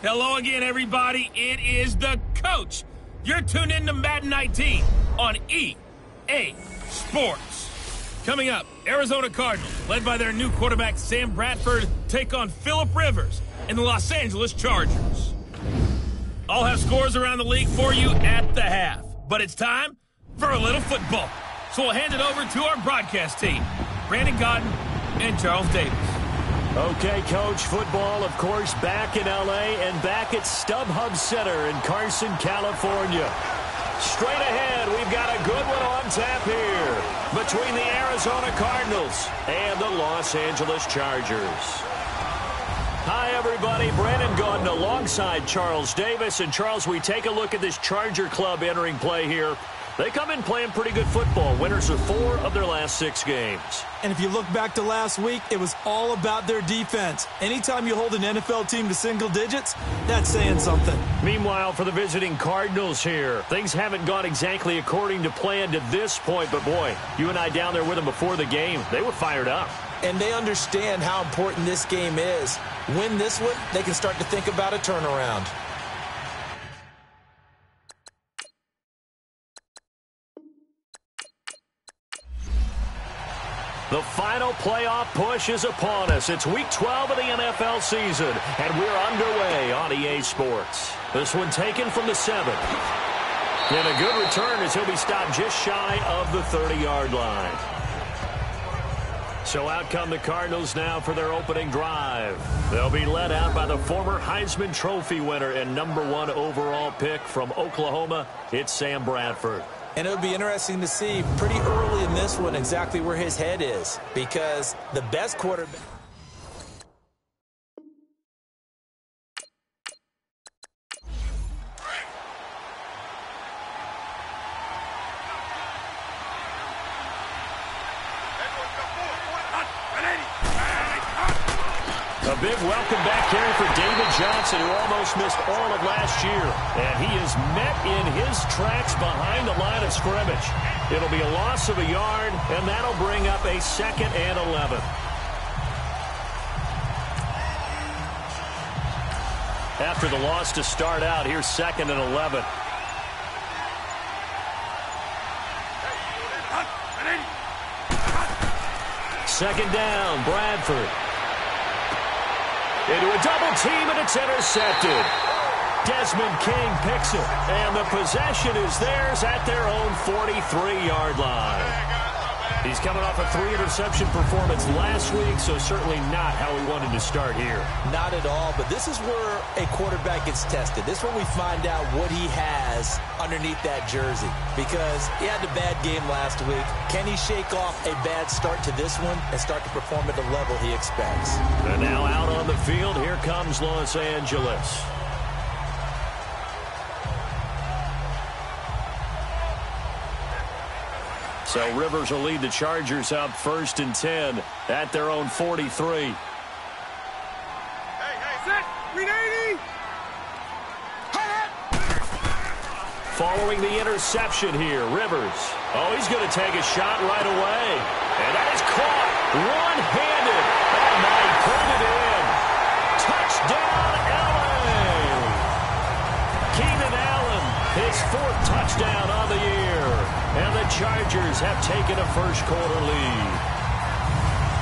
Hello again, everybody. It is the coach. You're tuned in to Madden 19 on EA Sports. Coming up, Arizona Cardinals, led by their new quarterback Sam Bradford, take on Phillip Rivers and the Los Angeles Chargers. I'll have scores around the league for you at the half, but it's time for a little football. So we'll hand it over to our broadcast team, Brandon Cotton and Charles Davis. Okay, Coach, football, of course, back in L.A. and back at StubHub Center in Carson, California. Straight ahead, we've got a good one on tap here between the Arizona Cardinals and the Los Angeles Chargers. Hi, everybody. Brandon Gaudin alongside Charles Davis. And, Charles, we take a look at this Charger club entering play here. They come in playing pretty good football. Winners of 4 of their last 6 games. And if you look back to last week, it was all about their defense. Anytime you hold an NFL team to single digits, that's saying something. Meanwhile, for the visiting Cardinals here, things haven't gone exactly according to plan to this point. But, boy, you and I down there with them before the game, they were fired up. And they understand how important this game is. Win this one, they can start to think about a turnaround. The final playoff push is upon us. It's Week 12 of the NFL season, and we're underway on EA Sports. This one taken from the 7. And a good return as he'll be stopped just shy of the 30-yard line. So out come the Cardinals now for their opening drive. They'll be led out by the former Heisman Trophy winner and #1 overall pick from Oklahoma. It's Sam Bradford. And it'll be interesting to see pretty early in this one exactly where his head is, because the best quarterback... A big welcome back here for David Johnson, who almost missed all of last year. And he is met in his tracks behind the line of scrimmage. It'll be a loss of a yard, and that'll bring up a 2nd and 11. After the loss to start out, here's 2nd and 11. Second down, Bradford. Into a double team, and it's intercepted. Desmond King picks it, and the possession is theirs at their own 43-yard line. He's coming off a 3-interception performance last week, so certainly not how we wanted to start here. Not at all, but this is where a quarterback gets tested. This is where we find out what he has underneath that jersey, because he had a bad game last week. Can he shake off a bad start to this one and start to perform at the level he expects? And now out on the field, here comes Los Angeles. So Rivers will lead the Chargers up 1st and 10 at their own 43. Set, 380. Following the interception here, Rivers. Oh, he's going to take a shot right away. And that is caught one-handed. Oh, my, he pulled it in. Touchdown, L.A. Keenan Allen, his 4th touchdown on the year. And the Chargers have taken a first-quarter lead.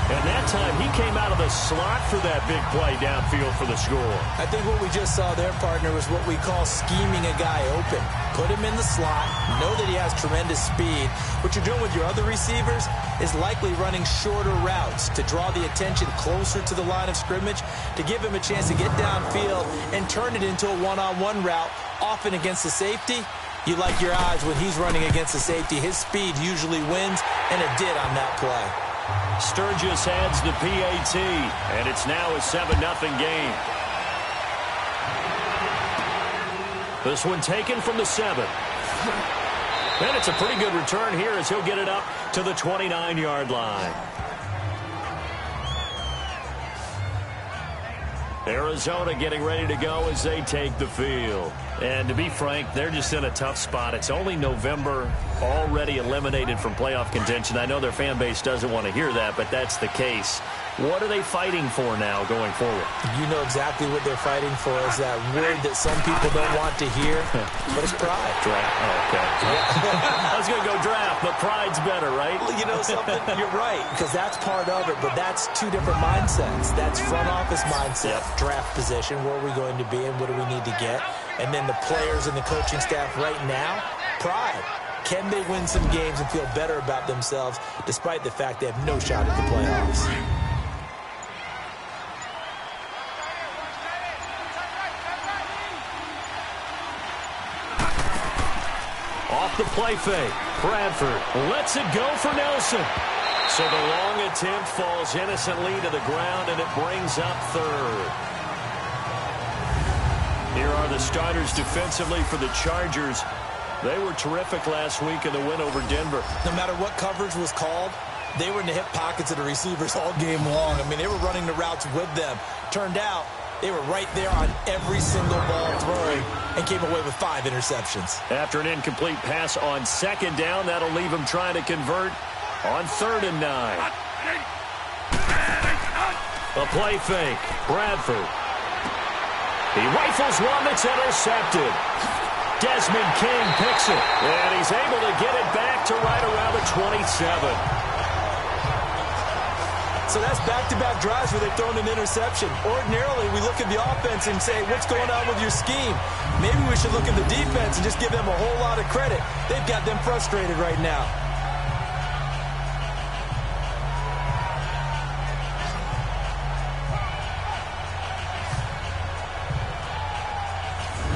And that time, he came out of the slot for that big play downfield for the score. I think what we just saw there, partner, was what we call scheming a guy open. Put him in the slot, know that he has tremendous speed. What you're doing with your other receivers is likely running shorter routes to draw the attention closer to the line of scrimmage, to give him a chance to get downfield and turn it into a one-on-one route, often against the safety. You like your odds when he's running against the safety. His speed usually wins, and it did on that play. Sturgis adds the PAT, and it's now a 7-0 game. This one taken from the 7. And it's a pretty good return here as he'll get it up to the 29-yard line. Arizona getting ready to go as they take the field. And to be frank, they're just in a tough spot. It's only November, already eliminated from playoff contention. I know their fan base doesn't want to hear that, but that's the case. What are they fighting for now going forward? You know exactly what they're fighting for is that word that some people don't want to hear, but it's pride. Draft. Oh, okay. Yeah. I was going to go draft, but pride's better, right? Well, you know something? You're right, because that's part of it, but that's two different mindsets. That's front office mindset, draft position, where are we going to be and what do we need to get? And then the players and the coaching staff right now, pride. Can they win some games and feel better about themselves despite the fact they have no shot at the playoffs? Off the play fake. Bradford lets it go for Nelson. So the long attempt falls innocently to the ground, and it brings up third. Here are the starters defensively for the Chargers. They were terrific last week in the win over Denver. No matter what coverage was called, they were in the hip pockets of the receivers all game long. I mean, they were running the routes with them. Turned out they were right there on every single ball throwing and came away with 5 interceptions. After an incomplete pass on second down, that'll leave them trying to convert on 3rd and 9. A play fake. Bradford. He rifles one that's intercepted. Desmond King picks it, and he's able to get it back to right around the 27. So that's back-to-back drives where they've thrown an interception. Ordinarily, we look at the offense and say, what's going on with your scheme? Maybe we should look at the defense and just give them a whole lot of credit. They've got them frustrated right now.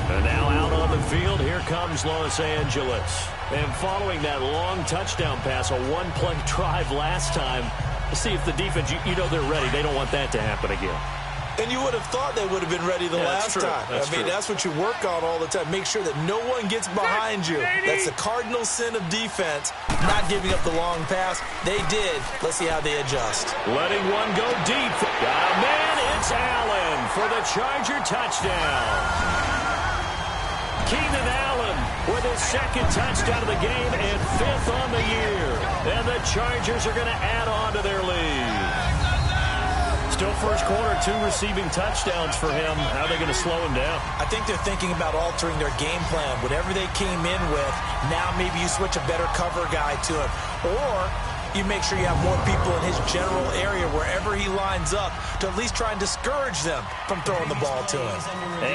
And now out on the field, here comes Los Angeles. And following that long touchdown pass, a one-play drive last time, see if the defense, you know they're ready. They don't want that to happen again. And you would have thought they would have been ready the last time. That's what you work on all the time. Make sure that no one gets behind you. That's the cardinal sin of defense, not giving up the long pass. They did. Let's see how they adjust. Letting one go deep. Got a man. It's Allen for the Charger touchdown. Keenan Allen with his 2nd touchdown of the game and 5th on the year. And the Chargers are going to add on to their lead. Still first quarter, 2 receiving touchdowns for him. How are they going to slow him down? I think they're thinking about altering their game plan. Whatever they came in with, now maybe you switch a better cover guy to him. Or you make sure you have more people in his general area wherever he lines up to at least try and discourage them from throwing the ball to him.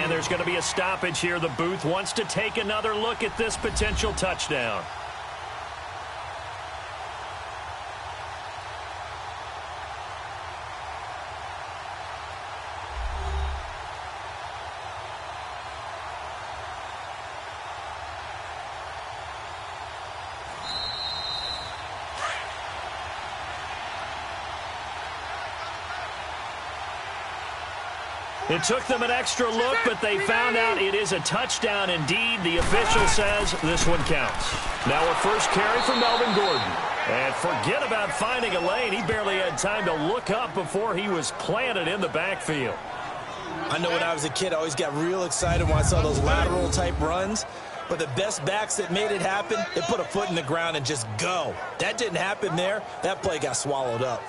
And there's going to be a stoppage here. The booth wants to take another look at this potential touchdown. It took them an extra look, but they found out it is a touchdown indeed. The official says this one counts. Now a first carry for Melvin Gordon. And forget about finding a lane. He barely had time to look up before he was planted in the backfield. I know when I was a kid, I always got real excited when I saw those lateral-type runs. But the best backs that made it happen, they put a foot in the ground and just go. That didn't happen there. That play got swallowed up.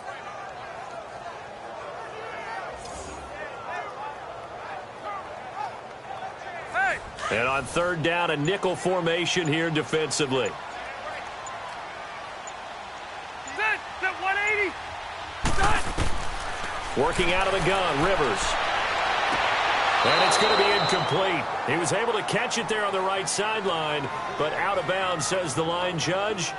And on 3rd down, a nickel formation here defensively. Set 180. Set. Working out of the gun, Rivers. And it's going to be incomplete. He was able to catch it there on the right sideline, but out of bounds, says the line judge.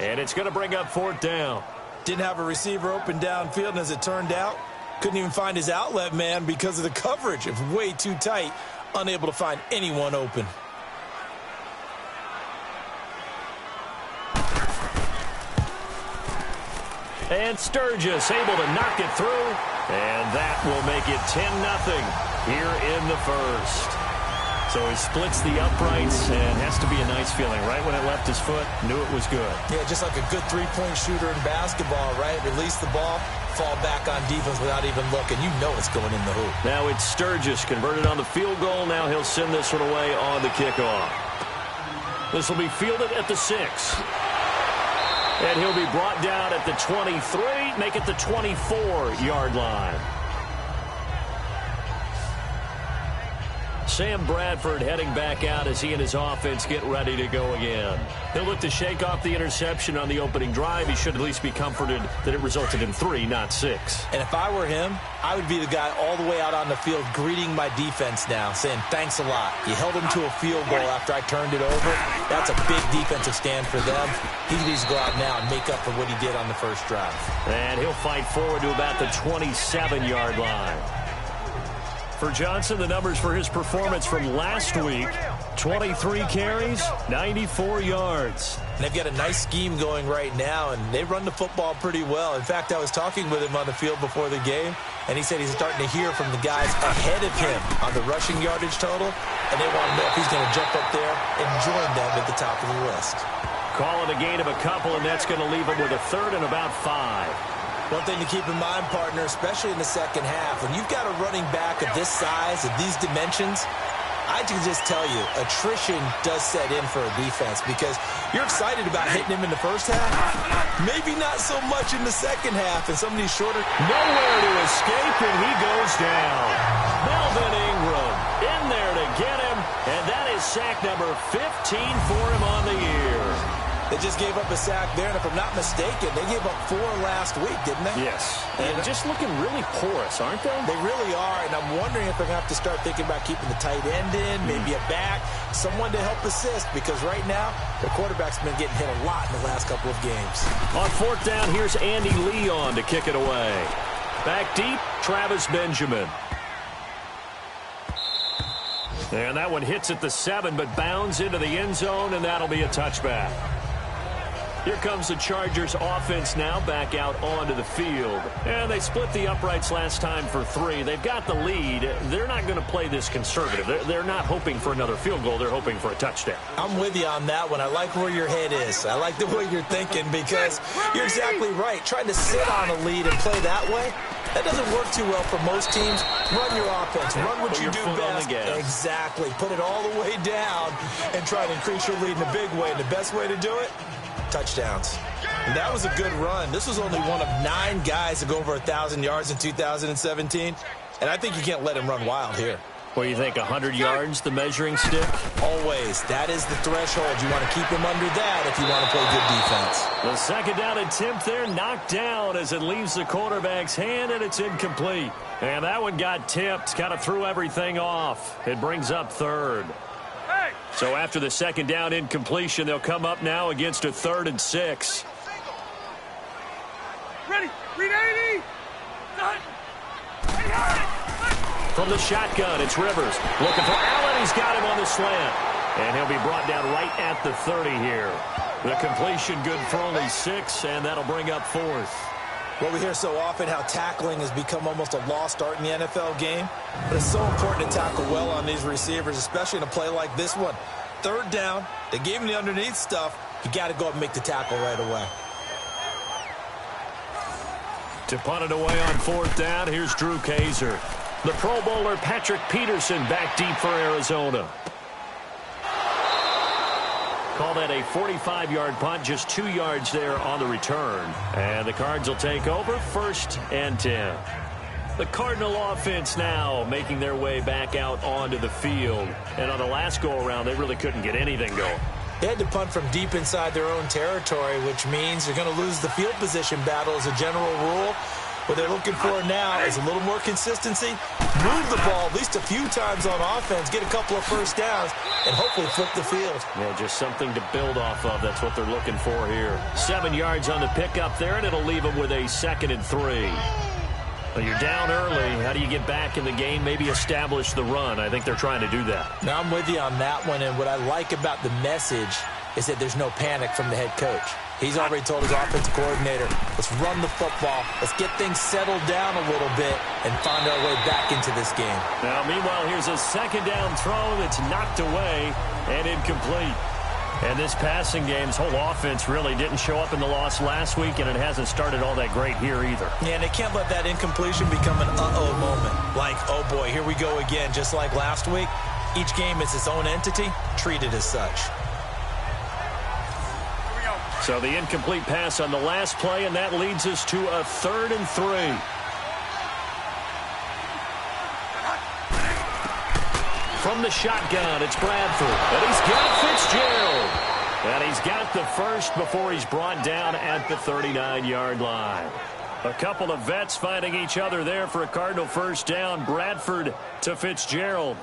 And it's going to bring up 4th down. Didn't have a receiver open downfield, and as it turned out, couldn't even find his outlet man because of the coverage. It was way too tight. Unable to find anyone open. And Sturgis able to knock it through. And that will make it 10-0 here in the first. So he splits the uprights, and has to be a nice feeling. Right when it left his foot, knew it was good. Yeah, just like a good three-point shooter in basketball, right? Release the ball, fall back on defense without even looking. You know it's going in the hoop. Now it's Sturgis converted on the field goal. Now he'll send this one away on the kickoff. This will be fielded at the 6. And he'll be brought down at the 23. make it the 24-yard line. Sam Bradford heading back out as he and his offense get ready to go again. He'll look to shake off the interception on the opening drive. He should at least be comforted that it resulted in 3, not 6. And if I were him, I would be the guy all the way out on the field greeting my defense now, saying thanks a lot. You held him to a field goal after I turned it over. That's a big defensive stand for them. He needs to go out now and make up for what he did on the first drive. And he'll fight forward to about the 27-yard line. For Johnson, the numbers for his performance from last week: 23 carries, 94 yards. And they've got a nice scheme going right now, and they run the football pretty well. In fact, I was talking with him on the field before the game, and he said he's starting to hear from the guys ahead of him on the rushing yardage total, and they want to know if he's going to jump up there and join them at the top of the list. Call it a gain of a couple, and that's going to leave him with a third and about 5. One thing to keep in mind, partner, especially in the second half, when you've got a running back of this size, of these dimensions, I can just tell you, attrition does set in for a defense because you're excited about hitting him in the first half. Maybe not so much in the second half, and some of these shorter... Nowhere to escape, and he goes down. Melvin Ingram in there to get him, and that is sack number 15 for him on the year. They just gave up a sack there, and if I'm not mistaken, they gave up 4 last week, didn't they? Yes. And just looking really porous, aren't they? They really are, and I'm wondering if they're going to have to start thinking about keeping the tight end in, maybe a back, someone to help assist, because right now, the quarterback's been getting hit a lot in the last couple of games. On 4th down, here's Andy Leon to kick it away. Back deep, Travis Benjamin. And that one hits at the 7, but bounds into the end zone, and that'll be a touchback. Here comes the Chargers offense now back out onto the field. And they split the uprights last time for 3. They've got the lead. They're not going to play this conservative. They're not hoping for another field goal. They're hoping for a touchdown. I'm with you on that one. I like where your head is. I like the way you're thinking because you're exactly right. Trying to sit on a lead and play that way, that doesn't work too well for most teams. Run your offense. Run what you do best. Exactly. Put it all the way down and try to increase your lead in a big way. And the best way to do it? Touchdowns. And that was a good run. This was only one of 9 guys to go over 1,000 yards in 2017. And I think you can't let him run wild here. What do you think, 100 yards, the measuring stick? Always. That is the threshold. You want to keep him under that if you want to play good defense. The second down attempt there knocked down as it leaves the quarterback's hand, and it's incomplete. And that one got tipped, kind of threw everything off. It brings up 3rd. So after the second down incompletion, they'll come up now against a 3rd and 6. Ready. Read 80. From the shotgun, it's Rivers. Looking for Allen. He's got him on the slant. And he'll be brought down right at the 30 here. The completion good for only 6, and that'll bring up 4th. Well, we hear so often how tackling has become almost a lost art in the NFL game. But it's so important to tackle well on these receivers, especially in a play like this one. 3rd down, they gave him the underneath stuff. You got to go up and make the tackle right away. To punt it away on 4th down, here's Drew Kaiser. The Pro Bowler Patrick Peterson back deep for Arizona. Call that a 45-yard punt, just 2 yards there on the return. And the Cards will take over 1st and 10. The Cardinal offense now making their way back out onto the field. And on the last go-around, they really couldn't get anything going. They had to punt from deep inside their own territory, which means they're going to lose the field position battle as a general rule. What they're looking for now is a little more consistency, move the ball at least a few times on offense, get a couple of first downs, and hopefully flip the field. Yeah, just something to build off of. That's what they're looking for here. 7 yards on the pickup there, and it'll leave them with a 2nd and 3. Well, you're down early. How do you get back in the game? Maybe establish the run. I think they're trying to do that. Now, I'm with you on that one, and what I like about the message is that there's no panic from the head coach. He's already told his offensive coordinator, let's run the football, let's get things settled down a little bit and find our way back into this game. Now, meanwhile, here's a 2nd down throw that's knocked away and incomplete. And this passing game's whole offense really didn't show up in the loss last week, and it hasn't started all that great here either. Yeah, and they can't let that incompletion become an uh-oh moment. Like, oh boy, here we go again, just like last week. Each game is its own entity, treated as such. So the incomplete pass on the last play, and that leads us to a 3rd and 3. From the shotgun, it's Bradford. And he's got Fitzgerald. And he's got the first before he's brought down at the 39-yard line. A couple of vets finding each other there for a Cardinal first down. Bradford to Fitzgerald.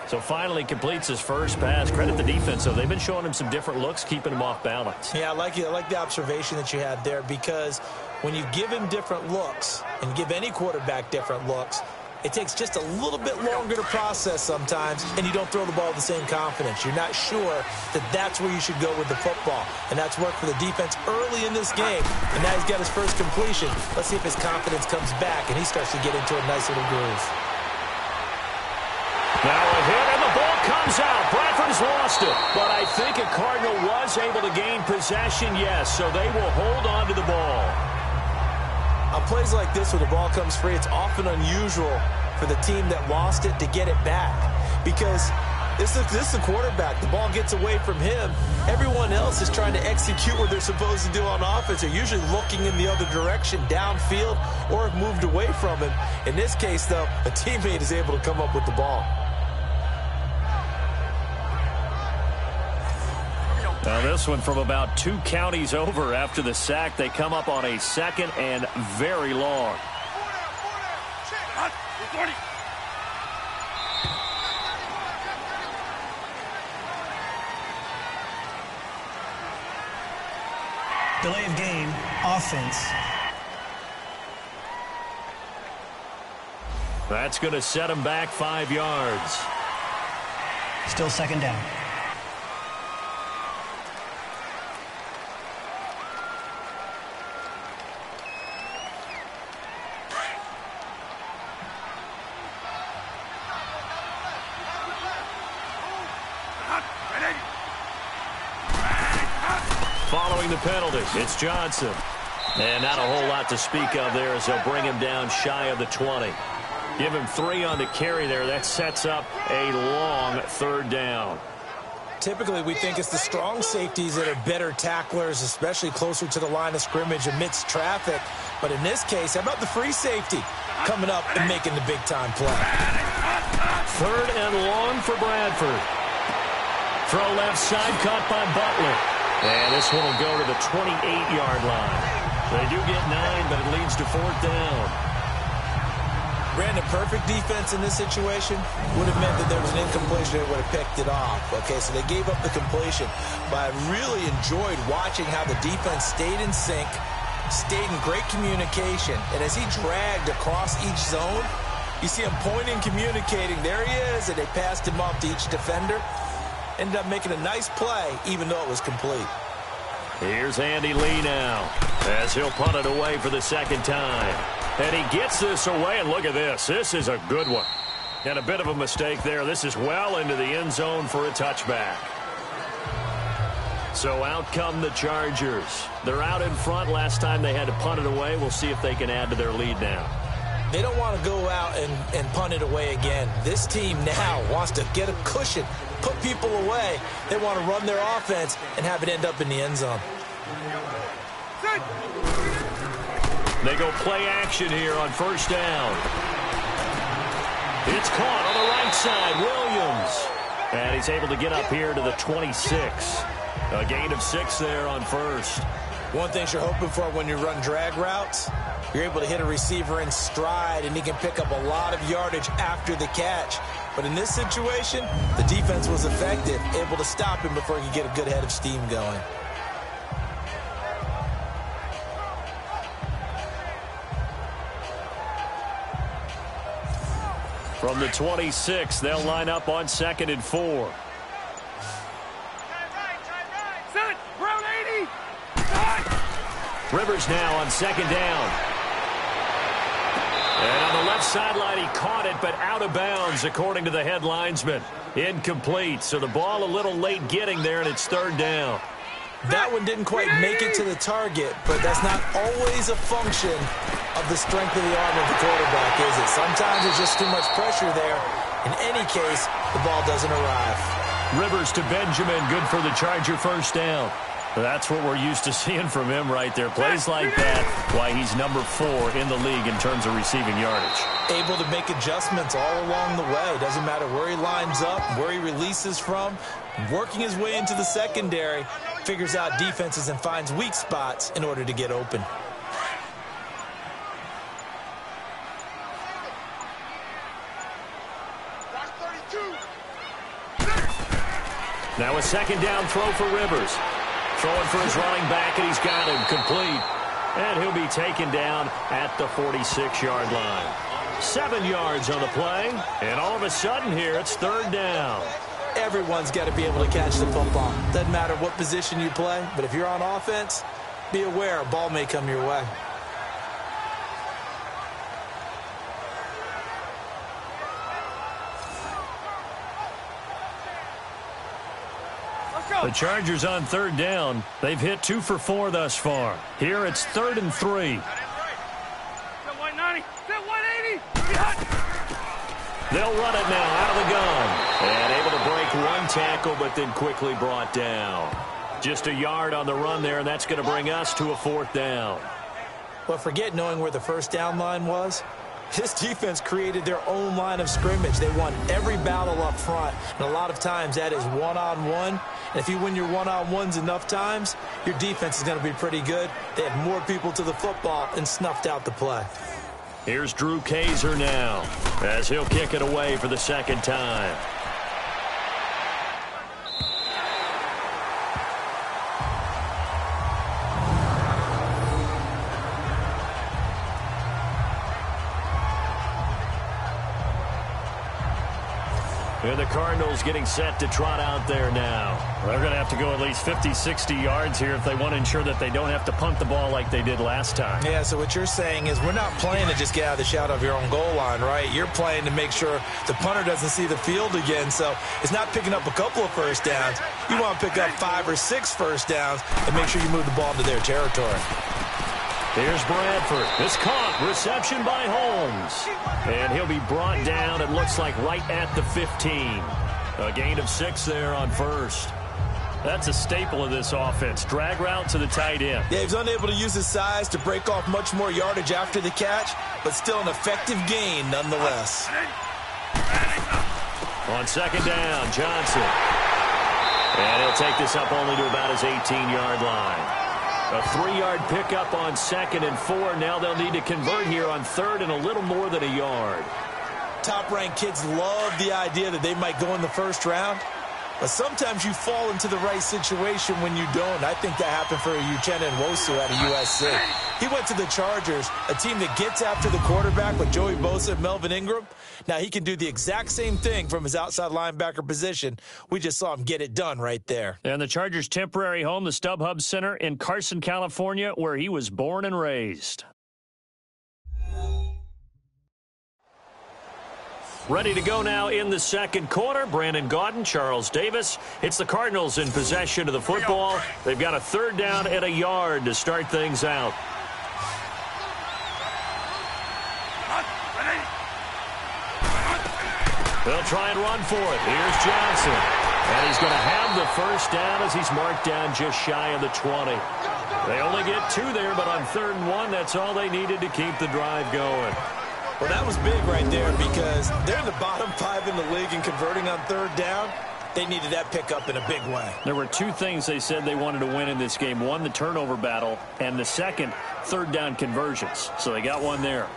So finally completes his first pass. Credit the defense, though. They've been showing him some different looks, keeping him off balance. Yeah, I like it. I like the observation that you had there, because when you give him different looks and give any quarterback different looks, it takes just a little bit longer to process sometimes, and you don't throw the ball with the same confidence. You're not sure that that's where you should go with the football, and that's worked for the defense early in this game, and now he's got his first completion. Let's see if his confidence comes back, and he starts to get into a nice little groove. Now a hit, and the ball comes out. Bradford's lost it, but I think a Cardinal was able to gain possession, yes, so they will hold on to the ball. On plays like this, when the ball comes free, it's often unusual for the team that lost it to get it back, because this is the quarterback. The ball gets away from him. Everyone else is trying to execute what they're supposed to do on offense. They're usually looking in the other direction, downfield, or have moved away from him. In this case, though, a teammate is able to come up with the ball. Now this one from about 2 counties over after the sack. They come up on a 2nd and very long. Delay of game, offense. That's going to set him back 5 yards. Still 2nd down. Following the penalty, it's Johnson. And not a whole lot to speak of there as they'll bring him down shy of the 20. Give him 3 on the carry there. That sets up a long 3rd down. Typically, we think it's the strong safeties that are better tacklers, especially closer to the line of scrimmage amidst traffic. But in this case, how about the free safety coming up and making the big-time play? 3rd and long for Bradford. Throw left side, caught by Butler. And this one will go to the 28-yard line. They do get 9, but it leads to 4th down. Brandon, perfect defense in this situation would have meant that there was an incompletion. They would have picked it off. Okay, so they gave up the completion. But I really enjoyed watching how the defense stayed in sync, stayed in great communication. And as he dragged across each zone, you see him pointing, communicating. There he is, and they passed him off to each defender. Ended up making a nice play, even though it was complete. Here's Andy Lee now, as he'll punt it away for the 2nd time. And he gets this away, and look at this. This is a good one. And a bit of a mistake there. This is well into the end zone for a touchback. So out come the Chargers. They're out in front. Last time they had to punt it away. We'll see if they can add to their lead now. They don't want to go out and punt it away again. This team now wants to get a cushion, put people away. They want to run their offense and have it end up in the end zone. They go play action here on 1st down. It's caught on the right side, Williams. And he's able to get up here to the 26. A gain of 6 there on 1st. One thing you're hoping for when you run drag routes, you're able to hit a receiver in stride, and he can pick up a lot of yardage after the catch. But in this situation, the defense was effective, able to stop him before he could get a good head of steam going. From the 26, they'll line up on 2nd and 4. Set, round 80. Rivers now on 2nd down. And on the left sideline, he caught it, but out of bounds, according to the head linesman. Incomplete, so the ball a little late getting there, and it's 3rd down. That one didn't quite make it to the target, but that's not always a function of the strength of the arm of the quarterback, is it? Sometimes there's just too much pressure there. In any case, the ball doesn't arrive. Rivers to Benjamin, good for the Charger 1st down. That's what we're used to seeing from him right there. Plays like that, why he's number 4 in the league in terms of receiving yardage. Able to make adjustments all along the way. Doesn't matter where he lines up, where he releases from. Working his way into the secondary, figures out defenses and finds weak spots in order to get open. Now a second down throw for Rivers. Throwing for his running back, and he's got him complete. And he'll be taken down at the 46-yard line. 7 yards on the play, and all of a sudden here, it's third down. Everyone's got to be able to catch the football. Doesn't matter what position you play, but if you're on offense, be aware a ball may come your way. The Chargers on third down. They've hit 2 for 4 thus far. Here it's 3rd and 3. They'll run it now out of the gun. And able to break one tackle, but then quickly brought down. Just a yard on the run there, and that's going to bring us to a 4th down. Well, forget knowing where the first down line was. This defense created their own line of scrimmage. They won every battle up front, and a lot of times that is one-on-one. And if you win your one-on-ones enough times, your defense is going to be pretty good. They had more people to the football and snuffed out the play. Here's Drew Kaiser now, as he'll kick it away for the second time. And the Cardinals getting set to trot out there now. They're going to have to go at least 50, 60 yards here if they want to ensure that they don't have to punt the ball like they did last time. Yeah, so what you're saying is we're not playing to just get out of the shadow of your own goal line, right? You're playing to make sure the punter doesn't see the field again. So it's not picking up a couple of first downs. You want to pick up 5 or 6 first downs and make sure you move the ball into their territory. Here's Bradford. It's caught. Reception by Holmes. And he'll be brought down, it looks like, right at the 15. A gain of 6 there on first. That's a staple of this offense. Drag route to the tight end. Yeah, he's unable to use his size to break off much more yardage after the catch, but still an effective gain nonetheless. On second down, Johnson. And he'll take this up only to about his 18-yard line. A 3-yard pickup on 2nd and 4. Now they'll need to convert here on 3rd and a little more than a yard. Top-ranked kids love the idea that they might go in the first round. But sometimes you fall into the right situation when you don't. I think that happened for Uchenna Nwosu out of USC. He went to the Chargers, a team that gets after the quarterback with Joey Bosa and Melvin Ingram. Now he can do the exact same thing from his outside linebacker position. We just saw him get it done right there. And the Chargers' temporary home, the StubHub Center in Carson, California, where he was born and raised. Ready to go now in the second quarter. Brandon Gaudin, Charles Davis. It's the Cardinals in possession of the football. They've got a 3rd down and a yard to start things out. They'll try and run for it. Here's Johnson. And he's going to have the first down as he's marked down just shy of the 20. They only get 2 there, but on 3rd and 1, that's all they needed to keep the drive going. Well, that was big right there because they're in the bottom 5 in the league and converting on 3rd down. They needed that pickup in a big way. There were 2 things they said they wanted to win in this game. One, the turnover battle, and the second, 3rd down conversions. So they got one there.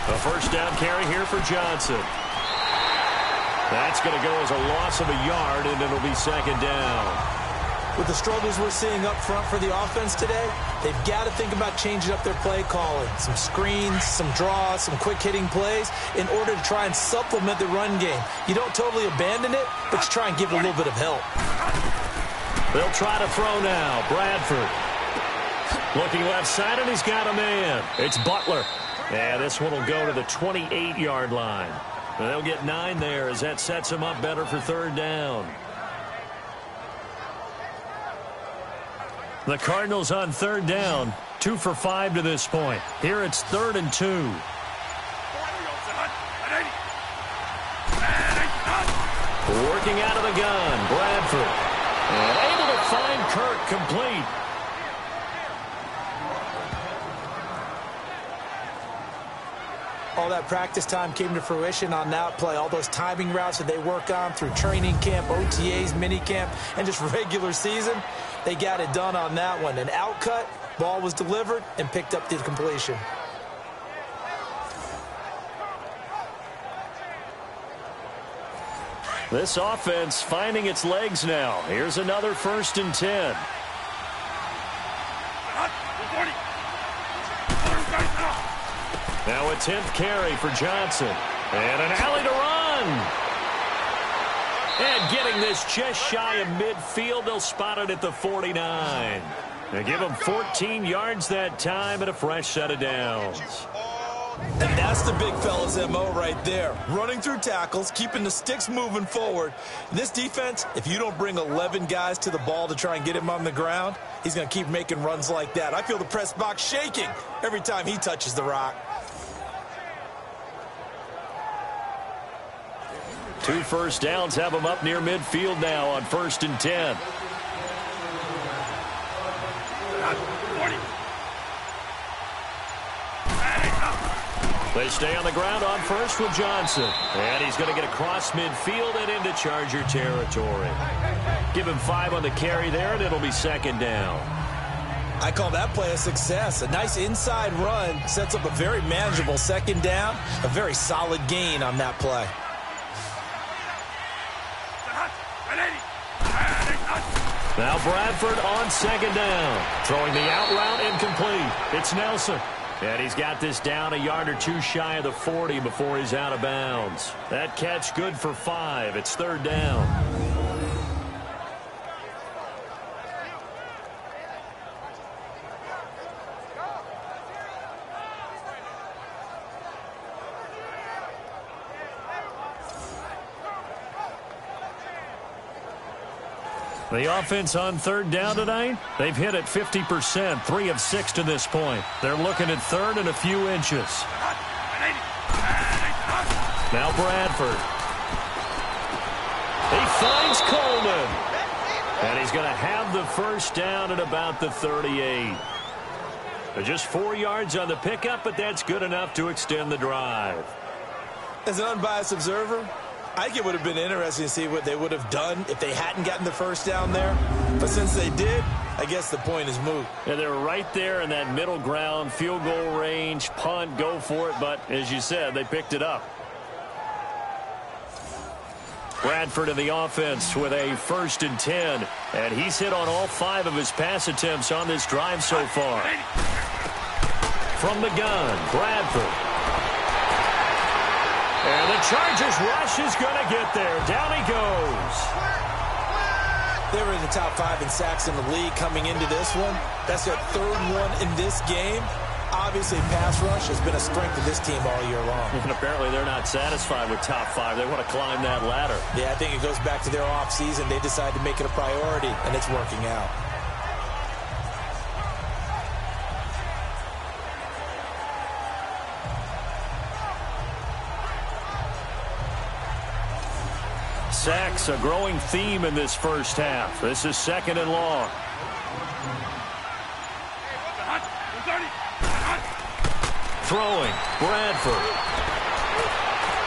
A first down carry here for Johnson. That's going to go as a loss of a yard, and it'll be 2nd down. With the struggles we're seeing up front for the offense today, they've got to think about changing up their play calling. Some screens, some draws, some quick-hitting plays in order to try and supplement the run game. You don't totally abandon it, but you try and give it a little bit of help. They'll try to throw now. Bradford. Looking left side, and he's got a man. It's Butler. And this one will go to the 28-yard line. They'll get 9 there as that sets them up better for 3rd down. The Cardinals on 3rd down. 2 for 5 to this point. Here it's 3rd and 2. Working out of the gun, Bradford. And able to find Kirk complete. All that practice time came to fruition on that play. All those timing routes that they work on through training camp, OTAs, minicamp, and just regular season, they got it done on that one. An outcut, ball was delivered, and picked up the completion. This offense finding its legs now. Here's another 1st and 10. Now a 10th carry for Johnson. And an alley to run. And getting this just shy of midfield. They'll spot it at the 49. They give him 14 yards that time and a fresh set of downs. And that's the big fella's MO right there. Running through tackles, keeping the sticks moving forward. This defense, if you don't bring 11 guys to the ball to try and get him on the ground, he's going to keep making runs like that. I feel the press box shaking every time he touches the rock. 2 first downs have him up near midfield now on 1st and 10. They stay on the ground on first with Johnson. And he's going to get across midfield and into Charger territory. Give him 5 on the carry there, and it'll be 2nd down. I call that play a success. A nice inside run sets up a very manageable 2nd down. A very solid gain on that play. Now Bradford on 2nd down. Throwing the out route incomplete. It's Nelson. And he's got this down a yard or 2 shy of the 40 before he's out of bounds. That catch good for 5. It's 3rd down. The offense on 3rd down tonight, they've hit it 50%, 3 of 6 to this point. They're looking at 3rd and a few inches. Now Bradford. He finds Coleman. And he's going to have the 1st down at about the 38. Just 4 yards on the pickup, but that's good enough to extend the drive. As an unbiased observer, I think it would have been interesting to see what they would have done if they hadn't gotten the 1st down there. But since they did, I guess the point is moot. Yeah, they were right there in that middle ground, field goal range, punt, go for it. But as you said, they picked it up. Bradford in the offense with a 1st and 10. And he's hit on all 5 of his pass attempts on this drive so far. From the gun, Bradford. And the Chargers rush is going to get there. Down he goes. They were in the top 5 in sacks in the league coming into this one. That's their 3rd one in this game. Obviously, pass rush has been a strength of this team all year long. And apparently they're not satisfied with top 5. They want to climb that ladder. Yeah, I think it goes back to their offseason. They decided to make it a priority, and it's working out. Sacks, a growing theme in this 1st half. This is 2nd and long. Throwing, Bradford.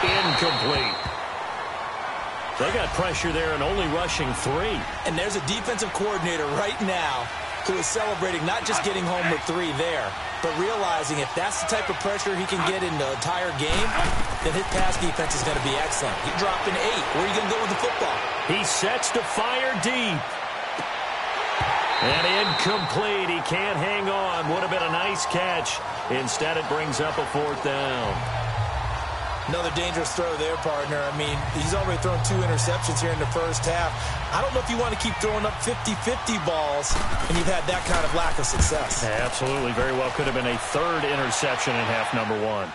Incomplete. They got pressure there and only rushing 3. And there's a defensive coordinator right now who is celebrating not just getting home with 3 there, but realizing if that's the type of pressure he can get in the entire game, then his pass defense is going to be excellent. He dropped an 8. Where are you going to go with the football? He sets to fire deep. And incomplete. He can't hang on. Would have been a nice catch. Instead, it brings up a 4th down. Another dangerous throw there, partner. I mean, he's already thrown 2 interceptions here in the 1st half. I don't know if you want to keep throwing up 50-50 balls and you've had that kind of lack of success. Absolutely. Very well could have been a 3rd interception in half number 1.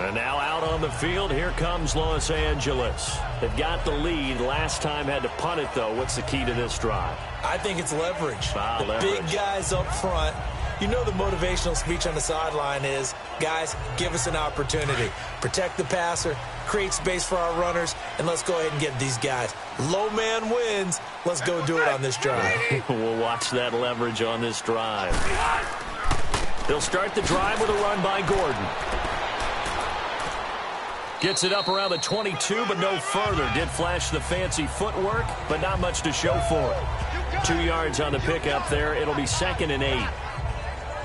And now out on the field, here comes Los Angeles. They've got the lead. Last time had to punt it, though. What's the key to this drive? I think it's leverage. The leverage. Big guys up front. You know the motivational speech on the sideline is, guys, give us an opportunity. Protect the passer, create space for our runners, and let's go ahead and get these guys. Low man wins. Let's go do it on this drive. We'll watch that leverage on this drive. They'll start the drive with a run by Gordon. Gets it up around the 22, but no further. Did flash the fancy footwork, but not much to show for it. 2 yards on the pickup there. It'll be 2nd and 8.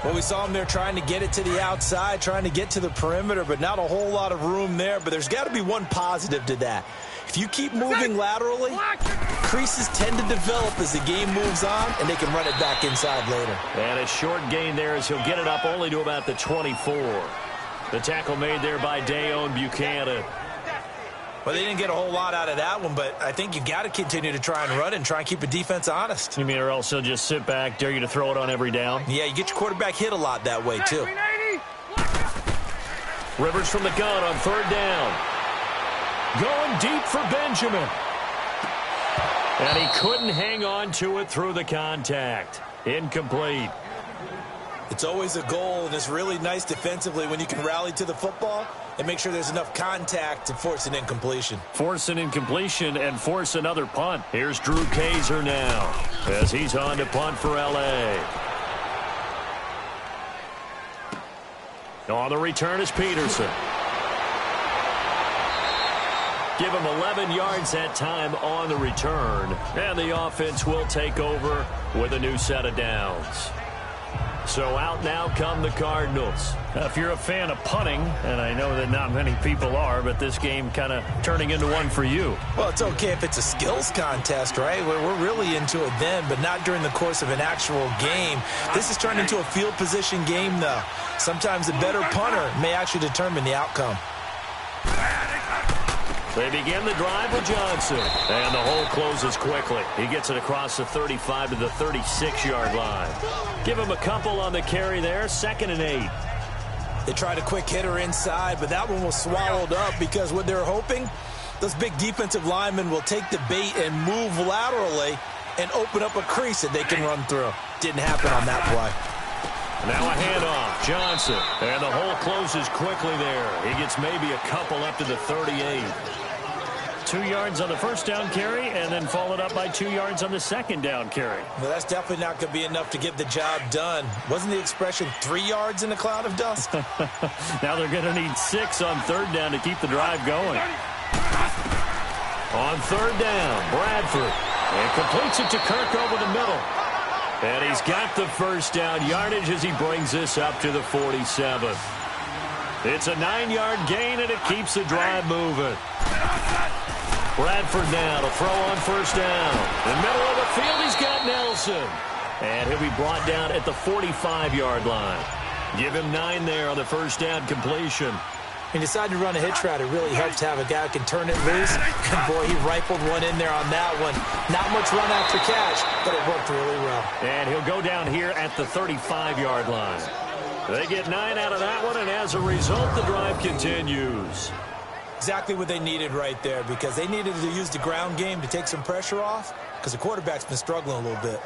Well, we saw him there trying to get it to the outside, trying to get to the perimeter, but not a whole lot of room there. But there's got to be one positive to that. If you keep moving laterally, creases tend to develop as the game moves on, and they can run it back inside later. And a short gain there as he'll get it up only to about the 24. The tackle made there by Dayon Buchanan. Well, they didn't get a whole lot out of that one, but I think you got to continue to try and run and try and keep the defense honest. You mean or else he'll just sit back, dare you to throw it on every down? Yeah, you get your quarterback hit a lot that way, too. Rivers from the gun on 3rd down. Going deep for Benjamin. And he couldn't hang on to it through the contact. Incomplete. It's always a goal, and it's really nice defensively when you can rally to the football and make sure there's enough contact to force an incompletion. Force an incompletion and force another punt. Here's Drew Kaiser now as he's on to punt for L.A. On the return is Peterson. Give him 11 yards that time on the return. And the offense will take over with a new set of downs. So out now come the Cardinals. If you're a fan of punting, and I know that not many people are, but this game kind of turning into one for you. Well, it's okay if it's a skills contest, right? We're really into it then, but not during the course of an actual game. This has turned into a field position game, though. Sometimes a better punter may actually determine the outcome. They begin the drive with Johnson. And the hole closes quickly. He gets it across the 35 to the 36-yard line. Give him a couple on the carry there. 2nd and 8. They tried a quick hitter inside, but that one was swallowed up because what they're hoping, those big defensive linemen will take the bait and move laterally and open up a crease that they can run through. Didn't happen on that play. Now a handoff. Johnson. And the hole closes quickly there. He gets maybe a couple up to the 38. 2 yards on the first down carry and then followed up by 2 yards on the second down carry. Well, that's definitely not going to be enough to get the job done. Wasn't the expression 3 yards in a cloud of dust? Now they're going to need 6 on 3rd down to keep the drive going. On 3rd down, Bradford. And completes it to Kirk over the middle. And he's got the first down yardage as he brings this up to the 47. It's a 9-yard gain, and it keeps the drive moving. Bradford now to throw on first down. In the middle of the field, he's got Nelson. And he'll be brought down at the 45-yard line. Give him 9 there on the first down completion. He decided to run a hitch route. It really helps to have a guy who can turn it loose. And, boy, he rifled one in there on that one. Not much run after catch, but it worked really well. And he'll go down here at the 35-yard line. They get 9 out of that one, and as a result, the drive continues. Exactly what they needed right there, because they needed to use the ground game to take some pressure off, because the quarterback's been struggling a little bit.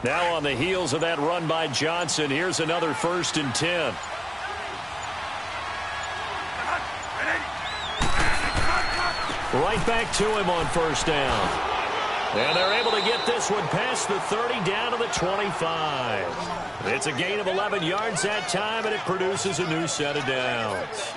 Now on the heels of that run by Johnson, here's another 1st and 10. Right back to him on first down. And they're able to get this one past the 30 down to the 25. It's a gain of 11 yards that time, and it produces a new set of downs.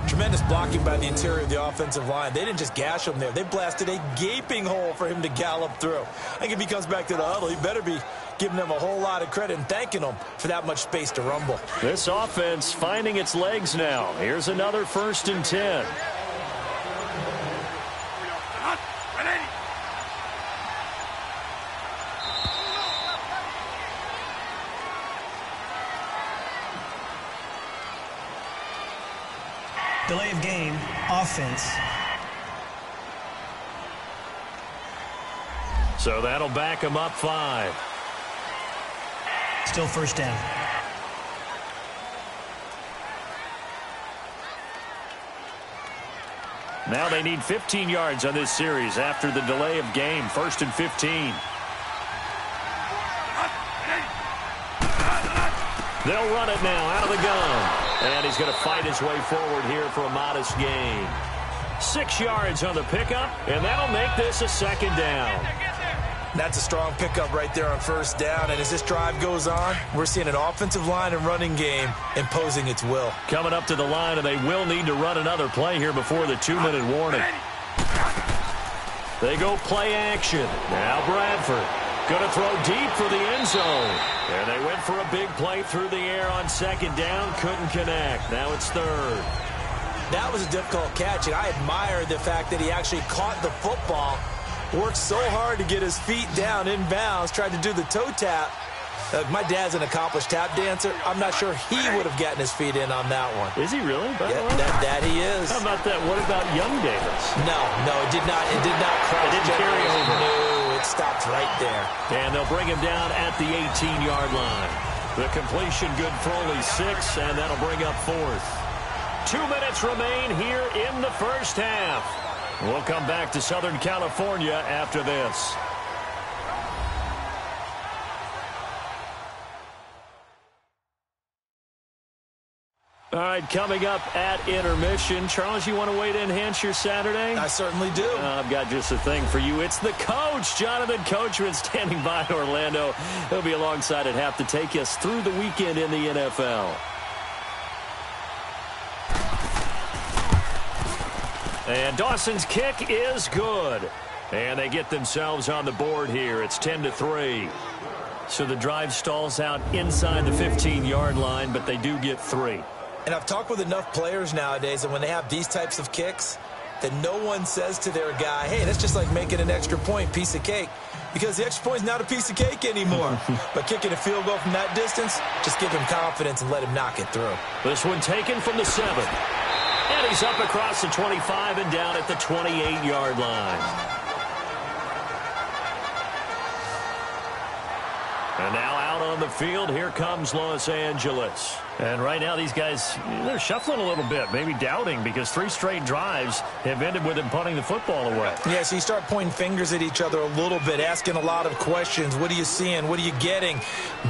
Tremendous blocking by the interior of the offensive line. They didn't just gash him there. They blasted a gaping hole for him to gallop through. I think if he comes back to the huddle, he better be giving them a whole lot of credit and thanking them for that much space to rumble. This offense finding its legs now. Here's another 1st and 10. Delay of game, offense. So that'll back him up 5. Still first down. Now they need 15 yards on this series after the delay of game. 1st and 15. They'll run it now out of the gun. And he's going to fight his way forward here for a modest gain. 6 yards on the pickup, and that'll make this a 2nd down. That's a strong pickup right there on 1st down. And as this drive goes on, we're seeing an offensive line and running game imposing its will. Coming up to the line, and they will need to run another play here before the 2-minute warning. They go play action. Now Bradford going to throw deep for the end zone. And they went for a big play through the air on 2nd down. Couldn't connect. Now it's 3rd. That was a difficult catch, and I admire the fact that he actually caught the football, worked so hard to get his feet down inbounds, tried to do the toe tap. My dad's an accomplished tap dancer. I'm not sure he would have gotten his feet in on that one. Is he really? Yeah, that he is. How about that? What about Young Davis? No, it did not. It did not cross. It didn't carry over. No, it stopped right there. And they'll bring him down at the 18-yard line. The completion good for only 6, and that'll bring up 4th. 2 minutes remain here in the 1st half. We'll come back to Southern California after this. All right, coming up at intermission. Charles, you want to wait to enhance your Saturday? I certainly do. I've got just a thing for you. It's the coach, Jonathan Coachman, standing by Orlando. He'll be alongside at half to take us through the weekend in the NFL. And Dawson's kick is good. And they get themselves on the board here. It's 10-3. So the drive stalls out inside the 15-yard line, but they do get 3. And I've talked with enough players nowadays, and when they have these types of kicks, that no one says to their guy, hey, that's just like making an extra point, piece of cake. Because the extra point is not a piece of cake anymore. But kicking a field goal from that distance, just give him confidence and let him knock it through. This one taken from the 7. And he's up across the 25 and down at the 28-yard line. And now out on the field, here comes Los Angeles. And right now these guys, they're shuffling a little bit, maybe doubting, because 3 straight drives have ended with them punting the football away. Yeah, so you start pointing fingers at each other a little bit, asking a lot of questions. What are you seeing? What are you getting?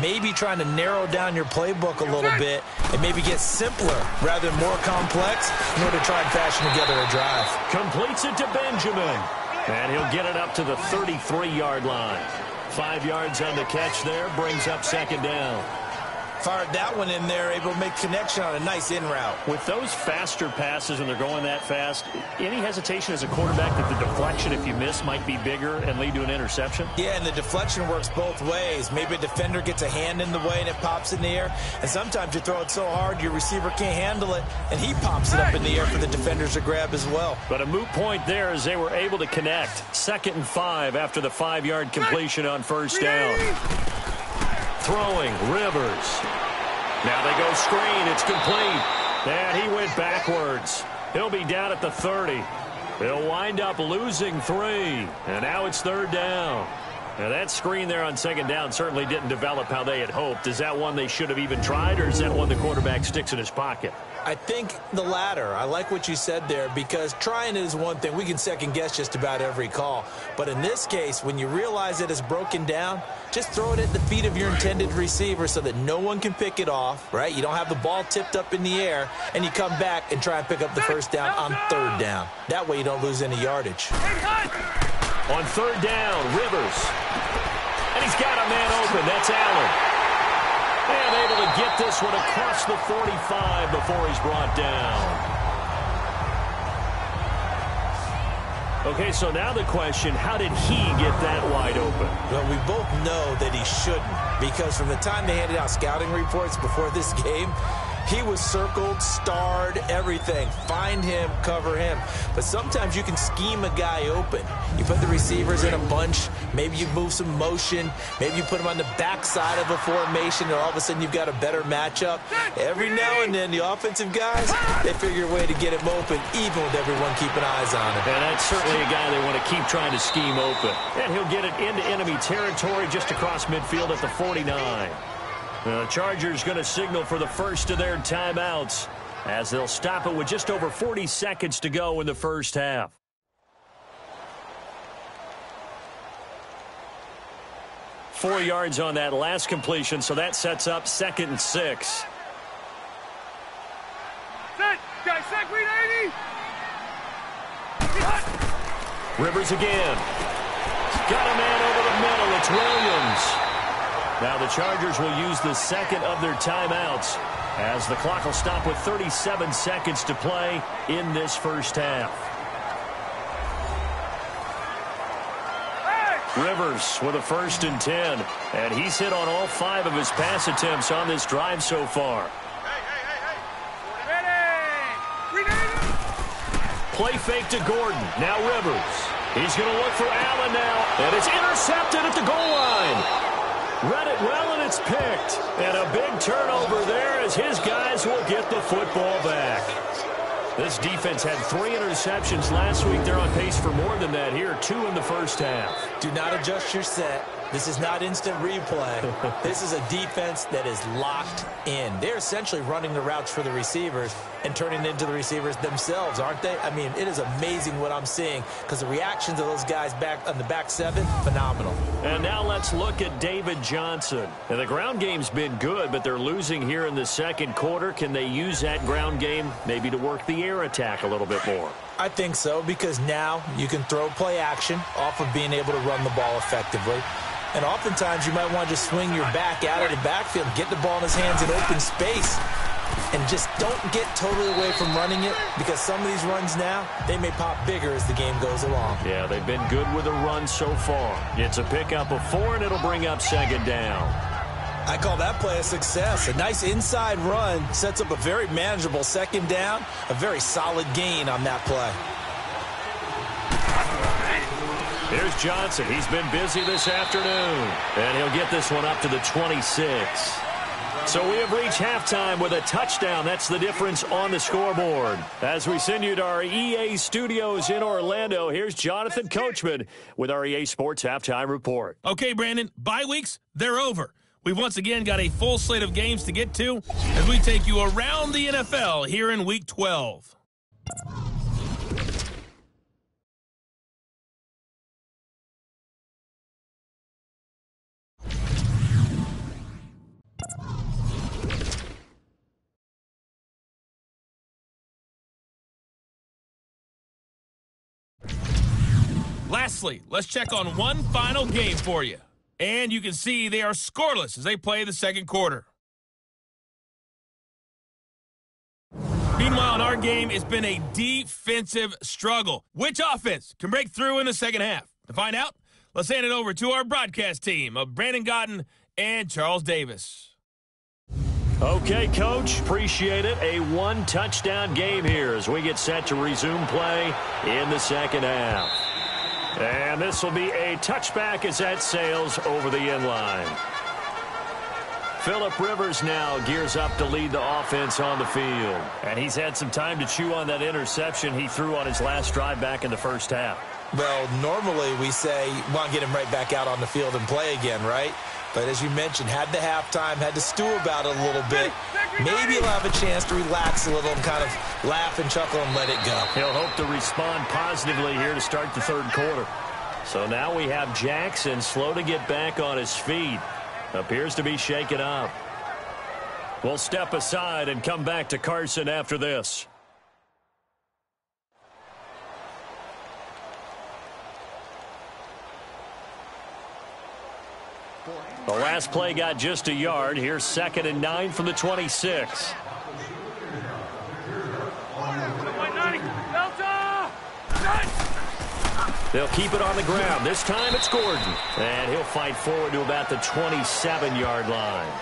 Maybe trying to narrow down your playbook a little bit and maybe get simpler rather than more complex in order to try and fashion together a drive. Completes it to Benjamin. And he'll get it up to the 33-yard line. 5 yards on the catch there, brings up 2nd down. Fired that one in there, able to make connection on a nice in route. With those faster passes when they're going that fast, any hesitation as a quarterback that the deflection, if you miss, might be bigger and lead to an interception? Yeah, and the deflection works both ways. Maybe a defender gets a hand in the way and it pops in the air. And sometimes you throw it so hard your receiver can't handle it, and he pops it up in the air for the defenders to grab as well. But a moot point there as they were able to connect. 2nd and 5 after the 5-yard completion on 1st down. Throwing, Rivers. Now they go screen. It's complete. And he went backwards. He'll be down at the 30. They'll wind up losing 3. And now it's 3rd down. Now that screen there on 2nd down certainly didn't develop how they had hoped. Is that one they should have even tried, or is that one the quarterback sticks in his pocket? I think the latter. I like what you said there, because trying it is one thing. We can second guess just about every call. But in this case, when you realize it is broken down, just throw it at the feet of your intended receiver so that no one can pick it off, right? You don't have the ball tipped up in the air, and you come back and try and pick up the 1st down on 3rd down. That way you don't lose any yardage. On 3rd down, Rivers. And he's got a man open. That's Allen. And able to get this one across the 45 before he's brought down. Okay, so now the question, how did he get that wide open? Well, we both know that he shouldn't, because from the time they handed out scouting reports before this game, he was circled, starred, everything. Find him, cover him. But sometimes you can scheme a guy open. You put the receivers in a bunch. Maybe you move some motion. Maybe you put them on the backside of a formation, and all of a sudden you've got a better matchup. Every now and then, the offensive guys, they figure a way to get him open, even with everyone keeping eyes on him. And that's certainly a guy they want to keep trying to scheme open. And he'll get it into enemy territory just across midfield at the 49. The Chargers going to signal for the first of their timeouts. as they'll stop it with just over 40 seconds to go in the first half. Four yards on that last completion, so that sets up 2nd and 6. Set. Guys, set. Green 80. Rivers again. Got a man over the middle. It's Williams. Now the Chargers will use the second of their timeouts as the clock will stop with 37 seconds to play in this first half. Rivers with a 1st and 10, and he's hit on all 5 of his pass attempts on this drive so far. Play fake to Gordon. Now Rivers. He's going to look for Allen now, and it's intercepted at the goal line. Read it well, and it's picked. And a big turnover there as his guys will get the football back. This defense had 3 interceptions last week. They're on pace for more than that here, 2 in the first half. Do not adjust your set. This is not instant replay. This is a defense that is locked in. They're essentially running the routes for the receivers and turning it into the receivers themselves, aren't they? I mean, it is amazing what I'm seeing because the reactions of those guys back on the back 7, phenomenal. And now let's look at David Johnson. And the ground game's been good, but they're losing here in the second quarter. Can they use that ground game maybe to work the air attack a little bit more? I think so, because now you can throw play action off of being able to run the ball effectively. And oftentimes you might want to just swing your back out of the backfield, get the ball in his hands in open space, and just don't get totally away from running it, because some of these runs now, they may pop bigger as the game goes along. Yeah, they've been good with the run so far. It's a pickup of 4, and it'll bring up 2nd down. I call that play a success. A nice inside run sets up a very manageable 2nd down, a very solid gain on that play. Here's Johnson. He's been busy this afternoon. And he'll get this one up to the 26. So we have reached halftime with a touchdown. That's the difference on the scoreboard. As we send you to our EA studios in Orlando, here's Jonathan Coachman with our EA Sports Halftime Report. Okay, Brandon, bye weeks, they're over. We've once again got a full slate of games to get to as we take you around the NFL here in Week 12. Lastly, let's check on one final game for you. And you can see they are scoreless as they play the second quarter. Meanwhile, in our game, it's been a defensive struggle. Which offense can break through in the second half? To find out, let's hand it over to our broadcast team of Brandon Godden and Charles Davis. Okay, Coach, appreciate it. A 1-touchdown game here as we get set to resume play in the second half. And this will be a touchback as that sails over the end line. Phillip Rivers now gears up to lead the offense on the field. And he's had some time to chew on that interception he threw on his last drive back in the first half. Well, normally we say, want to get him right back out on the field and play again, right? But as you mentioned, had the halftime, had to stew about it a little bit. Maybe he'll have a chance to relax a little and kind of laugh and chuckle and let it go. He'll hope to respond positively here to start the third quarter. So now we have Jackson slow to get back on his feet. Appears to be shaken up. We'll step aside and come back to Carson after this. The last play got just a yard. Here's 2nd and 9 from the 26. They'll keep it on the ground. This time it's Gordon. And he'll fight forward to about the 27-yard line.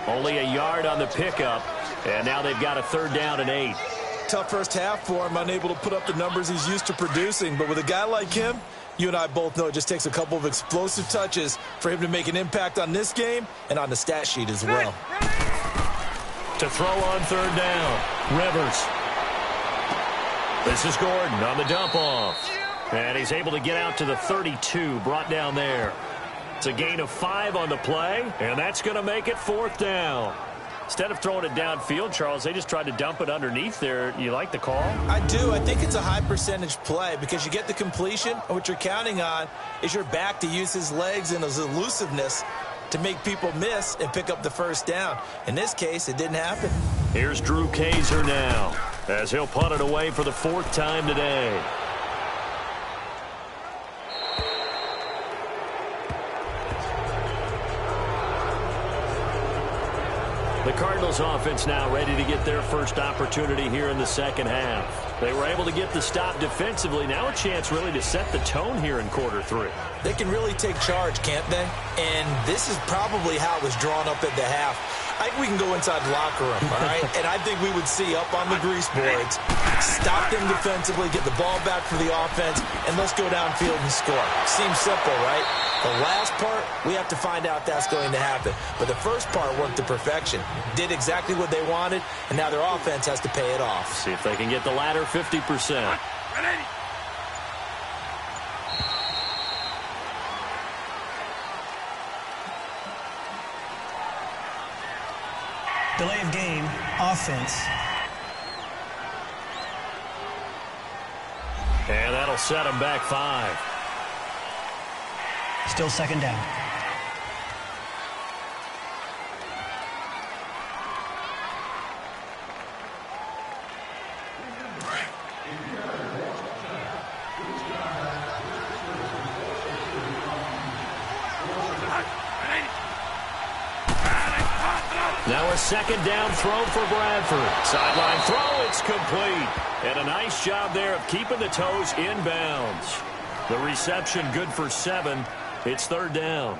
Only a yard on the pickup. And now they've got a 3rd down and 8. Tough first half for him, unable to put up the numbers he's used to producing. But with a guy like him, you and I both know it just takes a couple of explosive touches for him to make an impact on this game and on the stat sheet as well. To throw on 3rd down, Rivers. This is Gordon on the dump off. And he's able to get out to the 32, brought down there. It's a gain of 5 on the play, and that's going to make it 4th down. Instead of throwing it downfield, Charles, they just tried to dump it underneath there. You like the call? I do. I think it's a high percentage play because you get the completion, and what you're counting on is your back to use his legs and his elusiveness to make people miss and pick up the first down. In this case, it didn't happen. Here's Drew Kaiser now as he'll punt it away for the 4th time today. The Cardinals offense now ready to get their first opportunity here in the second half. They were able to get the stop defensively. Now a chance really to set the tone here in quarter 3. They can really take charge, can't they? And this is probably how it was drawn up at the half. I think we can go inside the locker room, all right? And I think we would see up on the grease boards, stop them defensively, get the ball back for the offense, and let's go downfield and score. Seems simple, right? The last part, we have to find out that's going to happen. But the first part worked to perfection. Did exactly what they wanted, and now their offense has to pay it off. See if they can get the latter 50%. Delay of game, offense. And that'll set them back 5. Still second down. Now a second down throw for Bradford. Sideline throw, it's complete. And a nice job there of keeping the toes inbounds. The reception good for 7. It's 3rd down.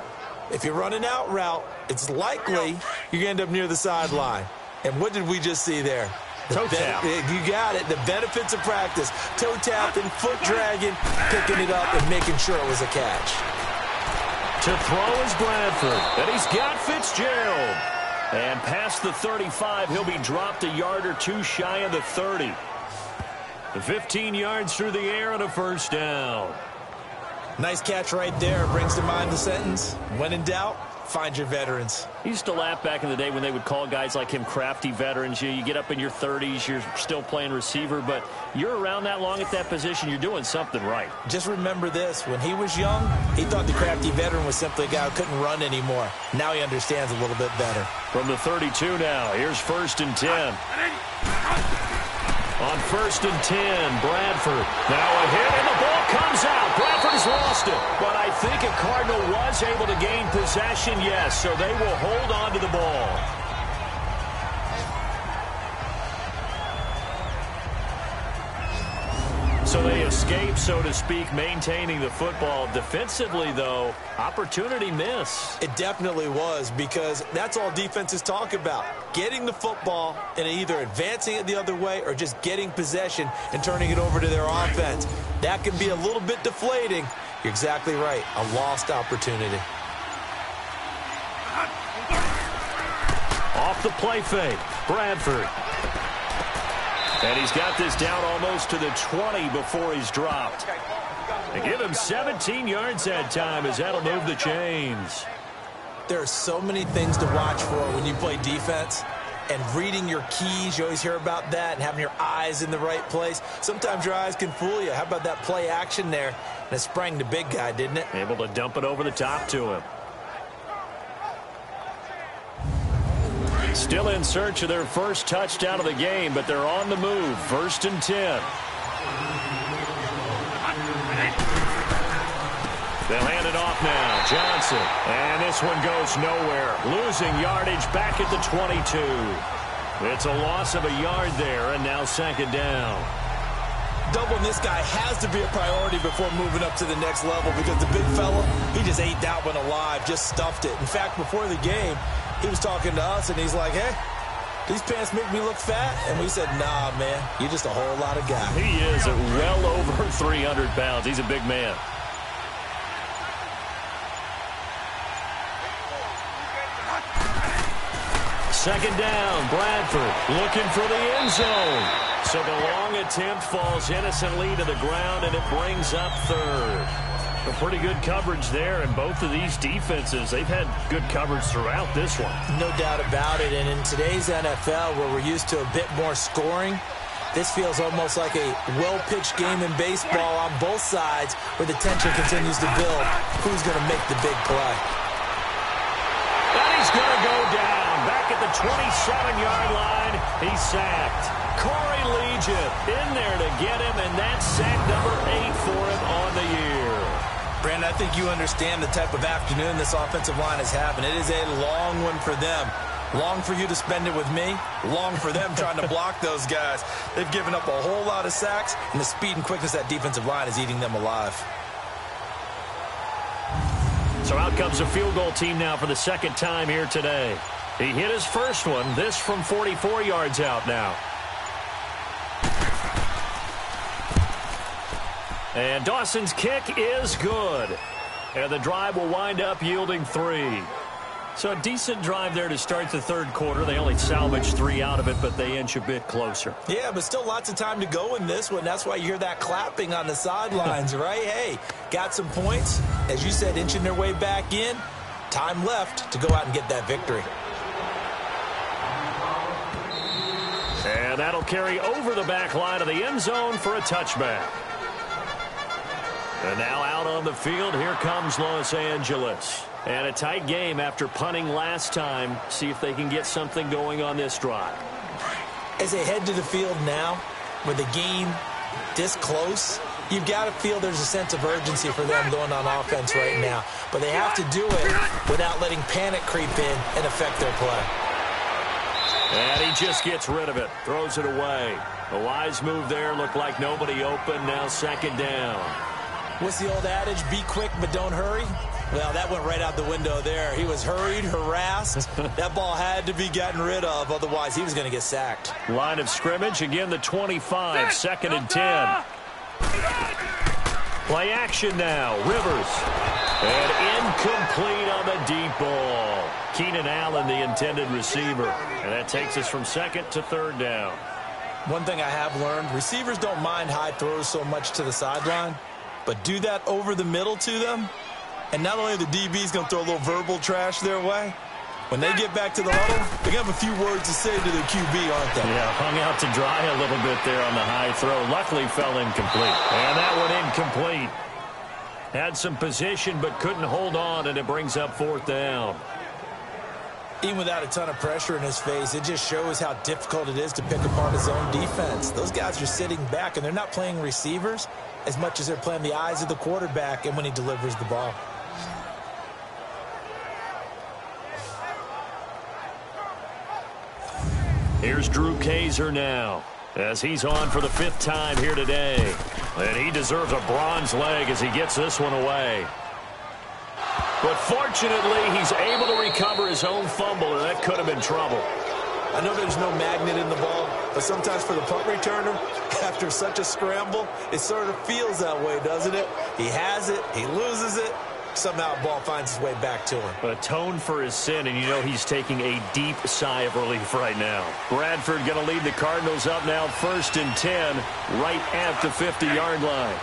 If you're running out route, it's likely you're going to end up near the sideline. And what did we just see there? Toe tap. You got it. The benefits of practice. Toe tapping, foot dragging, picking it up, and making sure it was a catch. To throw is Bradford. And he's got Fitzgerald. And past the 35, he'll be dropped a yard or 2 shy of the 30. The 15 yards through the air and a first down. Nice catch right there. Brings to mind the sentence, when in doubt, find your veterans. He used to laugh back in the day when they would call guys like him crafty veterans. You get up in your 30s, you're still playing receiver, but you're around that long at that position, you're doing something right. Just remember this. When he was young, he thought the crafty veteran was simply a guy who couldn't run anymore. Now he understands a little bit better. From the 32 now, here's 1st and 10. On 1st and 10, Bradford. Now a hit, and the ball comes out. Bradford's lost it. But I think a Cardinal was able to gain possession, yes, so they will hold on to the ball. So they escape, so to speak, maintaining the football. Defensively, though, opportunity miss. It definitely was, because that's all defenses talk about. Getting the football and either advancing it the other way or just getting possession and turning it over to their offense. That can be a little bit deflating. You're exactly right. A lost opportunity. Off the play fake, Bradford. And he's got this down almost to the 20 before he's dropped. They give him 17 yards that time as that'll move the chains. There are so many things to watch for when you play defense. And reading your keys, you always hear about that, and having your eyes in the right place. Sometimes your eyes can fool you. How about that play action there? And it sprang the big guy, didn't it? Able to dump it over the top to him. Still in search of their first touchdown of the game, but they're on the move. 1st and 10. They'll hand it off now. Johnson. And this one goes nowhere. Losing yardage back at the 22. It's a loss of a yard there, and now 2nd down. Doubling this guy has to be a priority before moving up to the next level, because the big fella, he just ate that one alive, just stuffed it. In fact, before the game, he was talking to us, and he's like, hey, these pants make me look fat. And we said, nah, man, you're just a whole lot of guy. He is well over 300 pounds. He's a big man. Second down, Bradford looking for the end zone. So the long attempt falls innocently to the ground, and it brings up 3rd. A pretty good coverage there, and both of these defenses, they've had good coverage throughout this one. No doubt about it, and in today's NFL, where we're used to a bit more scoring, this feels almost like a well-pitched game in baseball on both sides where the tension continues to build. Who's going to make the big play? And he's going to go down. Back at the 27-yard line, he's sacked. Corey Legion in there to get him, and that's sack number 8 for him on the year. Brandon, I think you understand the type of afternoon this offensive line is having. It is a long one for them. Long for you to spend it with me. Long for them trying to block those guys. They've given up a whole lot of sacks, and the speed and quickness of that defensive line is eating them alive. So out comes a field goal team now for the second time here today. He hit his first one. This from 44 yards out now. And Dawson's kick is good. And the drive will wind up yielding 3. So a decent drive there to start the third quarter. They only salvaged 3 out of it, but they inch a bit closer. Yeah, but still lots of time to go in this one. That's why you hear that clapping on the sidelines, right? Hey, got some points. As you said, inching their way back in. Time left to go out and get that victory. And that'll carry over the back line of the end zone for a touchback. And now out on the field, here comes Los Angeles. And a tight game after punting last time. See if they can get something going on this drive. As they head to the field now, with the game this close, you've got to feel there's a sense of urgency for them going on offense right now. But they have to do it without letting panic creep in and affect their play. And he just gets rid of it, throws it away. A wise move there, looked like nobody open, now second down. What's the old adage, be quick but don't hurry? Well, that went right out the window there. He was hurried, harassed. That ball had to be gotten rid of, otherwise he was going to get sacked. Line of scrimmage, again the 25, second and 10. Play action now, Rivers. And incomplete on the deep ball. Keenan Allen, the intended receiver. And that takes us from second to third down. One thing I have learned, receivers don't mind high throws so much to the sideline, but do that over the middle to them, and not only are the DBs going to throw a little verbal trash their way, when they get back to the huddle, they're going to have a few words to say to their QB, aren't they? Yeah, hung out to dry a little bit there on the high throw. Luckily fell incomplete. And that one incomplete. Had some position but couldn't hold on, and it brings up fourth down. Even without a ton of pressure in his face, it just shows how difficult it is to pick apart his own defense. Those guys are sitting back, and they're not playing receivers as much as they're playing the eyes of the quarterback and when he delivers the ball. Here's Drew Kaiser now, as he's on for the 5th time here today. And he deserves a bronze leg as he gets this one away. But fortunately, he's able to recover his own fumble, and that could have been trouble. I know there's no magnet in the ball, but sometimes for the punt returner, after such a scramble, it sort of feels that way, doesn't it? He has it, he loses it, somehow the ball finds its way back to him. Atone for his sin, and you know he's taking a deep sigh of relief right now. Bradford going to lead the Cardinals up now 1st and 10, right at the 50-yard line.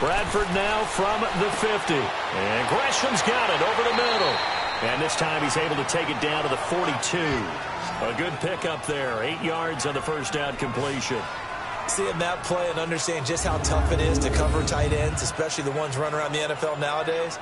Bradford now from the 50. And Gresham's got it over the middle. And this time he's able to take it down to the 42. A good pickup there. 8 yards on the first down completion. Seeing that play and understand just how tough it is to cover tight ends, especially the ones running around the NFL nowadays,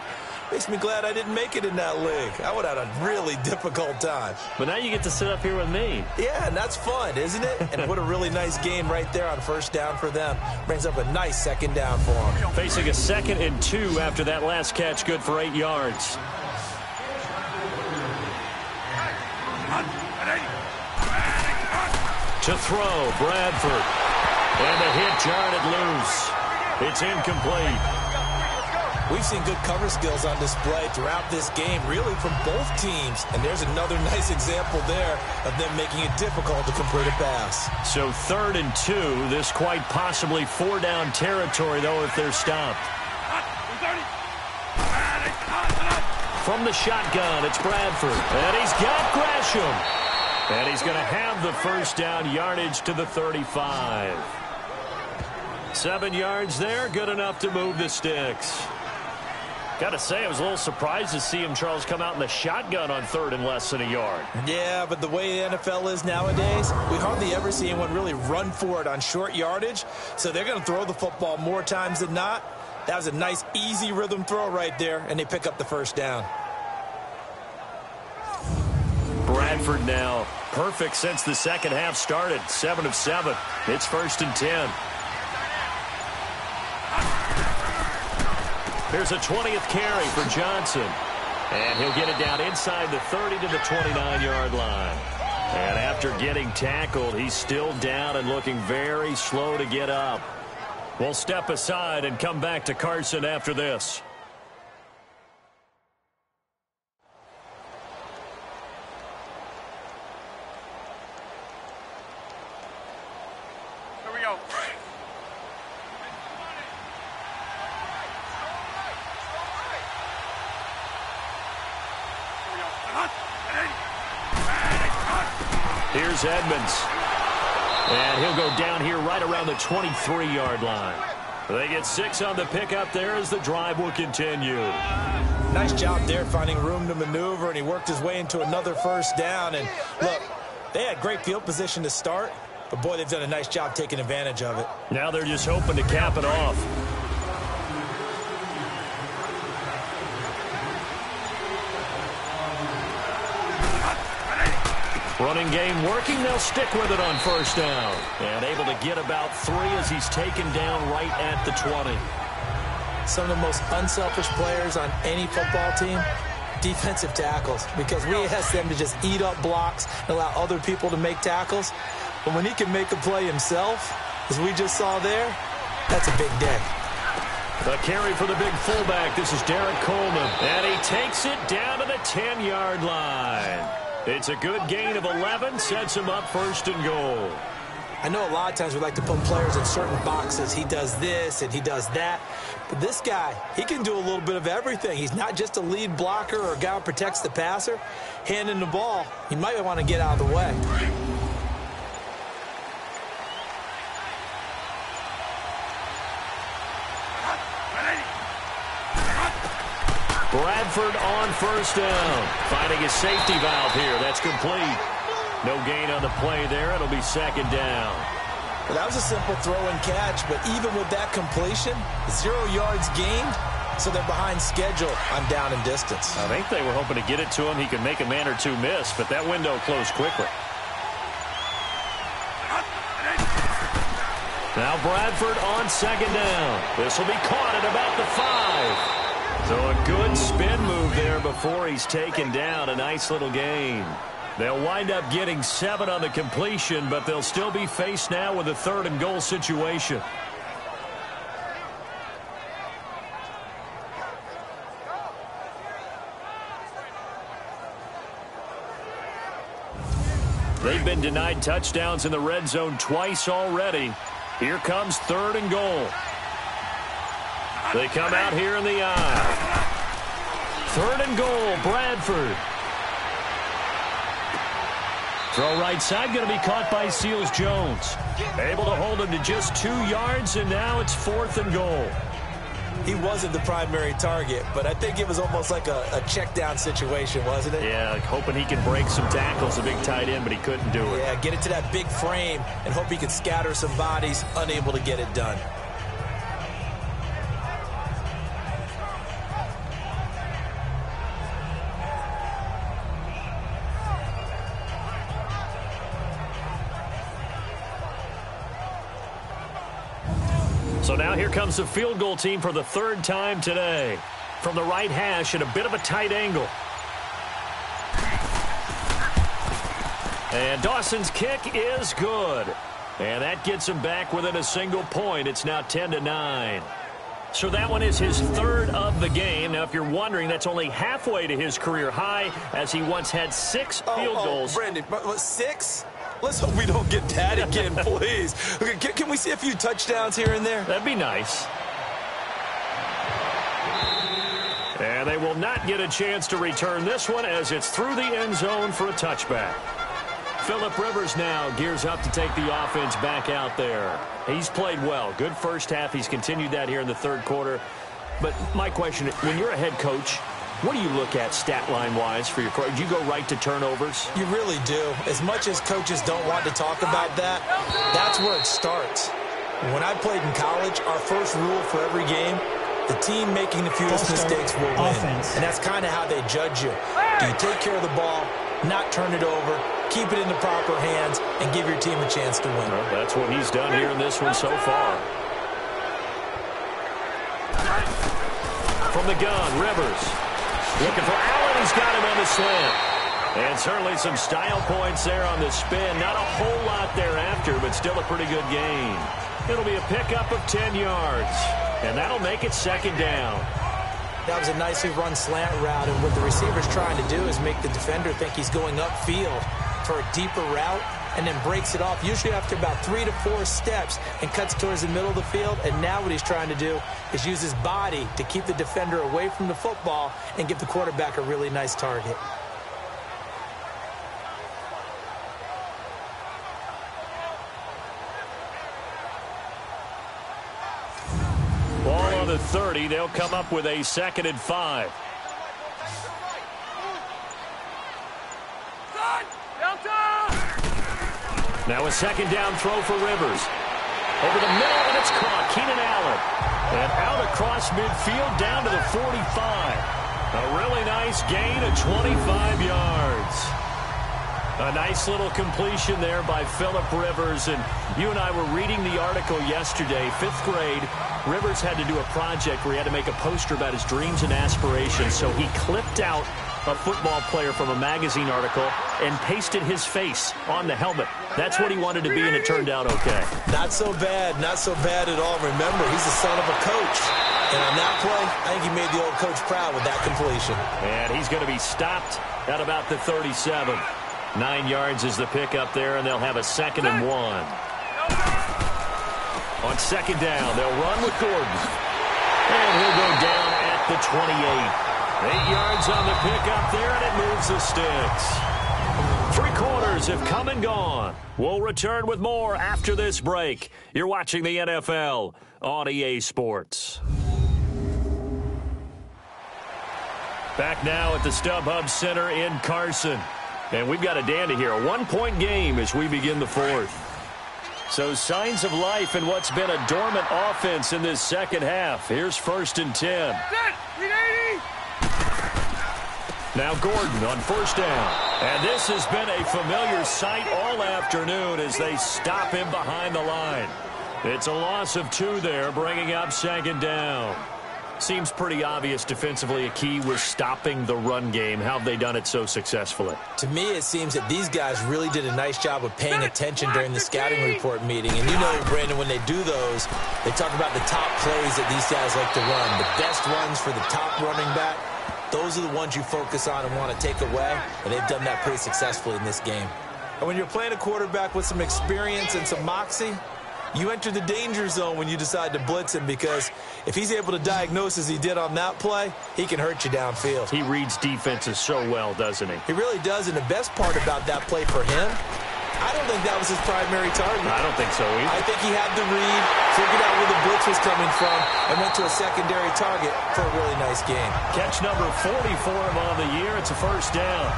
makes me glad I didn't make it in that league. I would have had a really difficult time. But now you get to sit up here with me. Yeah, and that's fun, isn't it? And what a really nice game right there on first down for them. Brings up a nice second down for them. Facing a 2nd and 2 after that last catch, good for 8 yards. To throw, Bradford. And the hit jarred it loose. It's incomplete. We've seen good cover skills on display throughout this game, really from both teams. And there's another nice example there of them making it difficult to complete a pass. So 3rd and 2, this quite possibly 4-down territory, though, if they're stopped. From the shotgun, it's Bradford. And he's got Gresham. And he's going to have the first down, yardage to the 35. 7 yards there, good enough to move the sticks. Got to say, I was a little surprised to see him, Charles, come out in the shotgun on 3rd and less than a yard. Yeah, but the way the NFL is nowadays, we hardly ever see anyone really run for it on short yardage. So they're going to throw the football more times than not. That was a nice, easy rhythm throw right there, and they pick up the first down. Bradford now perfect since the second half started. 7 of 7. It's 1st and 10. Here's a 20th carry for Johnson. And he'll get it down inside the 30 to the 29-yard line. And after getting tackled, he's still down and looking very slow to get up. We'll step aside and come back to Carson after this. Here we go. Here's Edmonds. And he'll go down here right around the 23-yard line. They get 6 on the pickup there as the drive will continue. Nice job there finding room to maneuver, and he worked his way into another first down. And look, they had great field position to start, but boy, they've done a nice job taking advantage of it. Now they're just hoping to cap it off. Running game working. They'll stick with it on first down. And able to get about 3 as he's taken down right at the 20. Some of the most unselfish players on any football team, defensive tackles, because we ask them to just eat up blocks and allow other people to make tackles. But when he can make a play himself, as we just saw there, that's a big day. The carry for the big fullback. This is Derek Coleman. And he takes it down to the 10-yard line. It's a good gain of 11, sets him up 1st and goal. I know a lot of times we like to put players in certain boxes. He does this and he does that. But this guy, he can do a little bit of everything. He's not just a lead blocker or a guy who protects the passer. Handing the ball, he might want to get out of the way. Bradford on first down. Finding a safety valve here. That's complete. No gain on the play there. It'll be 2nd down. Well, that was a simple throw and catch, but even with that completion, 0 yards gained, so they're behind schedule on down and distance. I think they were hoping to get it to him. He could make a man or two miss, but that window closed quickly. Now Bradford on 2nd down. This will be caught at about the 5. So a good spin move there before he's taken down. A nice little gain. They'll wind up getting 7 on the completion, but they'll still be faced now with a 3rd and goal situation. They've been denied touchdowns in the red zone twice already. Here comes 3rd and goal. They come out here in the aisle. 3rd and goal, Bradford. Throw right side, going to be caught by Seals-Jones. Able to hold him to just 2 yards, and now it's 4th and goal. He wasn't the primary target, but I think it was almost like a check down situation, wasn't it? Yeah, hoping he can break some tackles, a big tight end, but he couldn't do it. Yeah, get it to that big frame and hope he can scatter some bodies, unable to get it done. So now here comes the field goal team for the 3rd time today. From the right hash at a bit of a tight angle. And Dawson's kick is good. And that gets him back within a single point. It's now 10-9. So that one is his 3rd of the game. Now, if you're wondering, that's only halfway to his career high, as he once had 6 field goals. Brandon, 6? Let's hope we don't get that again, please. Okay, can we see a few touchdowns here and there? That'd be nice. And they will not get a chance to return this one as it's through the end zone for a touchback. Phillip Rivers now gears up to take the offense back out there. He's played well. Good first half. He's continued that here in the third quarter. But my question, when you're a head coach, what do you look at stat line-wise for your coach? Do you go right to turnovers? You really do. As much as coaches don't want to talk about that, that's where it starts. When I played in college, our first rule for every game, the team making the fewest mistakes will win. And that's kind of how they judge you. Do you take care of the ball, not turn it over, keep it in the proper hands, and give your team a chance to win? Well, that's what he's done here in this one so far. From the gun, Rivers. Looking for Allen. He's got him on the slant. And certainly some style points there on the spin. Not a whole lot thereafter, but still a pretty good gain. It'll be a pickup of 10 yards. And that'll make it second down. That was a nicely run slant route. And what the receiver's trying to do is make the defender think he's going upfield for a deeper route and then breaks it off, usually after about 3 to 4 steps, and cuts towards the middle of the field. And now what he's trying to do is use his body to keep the defender away from the football and give the quarterback a really nice target. Ball on the 30. They'll come up with a 2nd and 5. Now a second down throw for Rivers. Over the middle, and it's caught. Keenan Allen. And out across midfield down to the 45. A really nice gain of 25 yards. A nice little completion there by Phillip Rivers. And you and I were reading the article yesterday, 5th grade. Rivers had to do a project where he had to make a poster about his dreams and aspirations. So he clipped out a football player from a magazine article and pasted his face on the helmet. That's what he wanted to be, and it turned out okay. Not so bad. Not so bad at all. Remember, he's the son of a coach. And on that play, I think he made the old coach proud with that completion. And he's going to be stopped at about the 37. 9 yards is the pickup there, and they'll have a 2nd and 1. On second down, they'll run with Gordon. And he'll go down at the 28. 8 yards on the pickup there, and it moves the sticks. 3 quarters have come and gone. We'll return with more after this break. You're watching the NFL on EA Sports. Back now at the StubHub Center in Carson. And we've got a dandy here. A 1-point game as we begin the 4th. So signs of life in what's been a dormant offense in this second half. Here's 1st and 10. Now Gordon on 1st down. And this has been a familiar sight all afternoon as they stop him behind the line. It's a loss of 2 there, bringing up 2nd down. Seems pretty obvious defensively a key was stopping the run game. How have they done it so successfully? To me, it seems that these guys really did a nice job of paying attention during the scouting report meeting. And you know, Brandon, when they do those, they talk about the top plays that these guys like to run. The best runs for the top running back. Those are the ones you focus on and want to take away, and they've done that pretty successfully in this game. And when you're playing a quarterback with some experience and some moxie, you enter the danger zone when you decide to blitz him, because if he's able to diagnose as he did on that play, he can hurt you downfield. He reads defenses so well, doesn't he? He really does, and the best part about that play for him, I don't think that was his primary target. I don't think so either. I think he had the read, figured out where the blitz was coming from, and went to a secondary target for a really nice game. Catch number 44 on the year. It's a 1st down.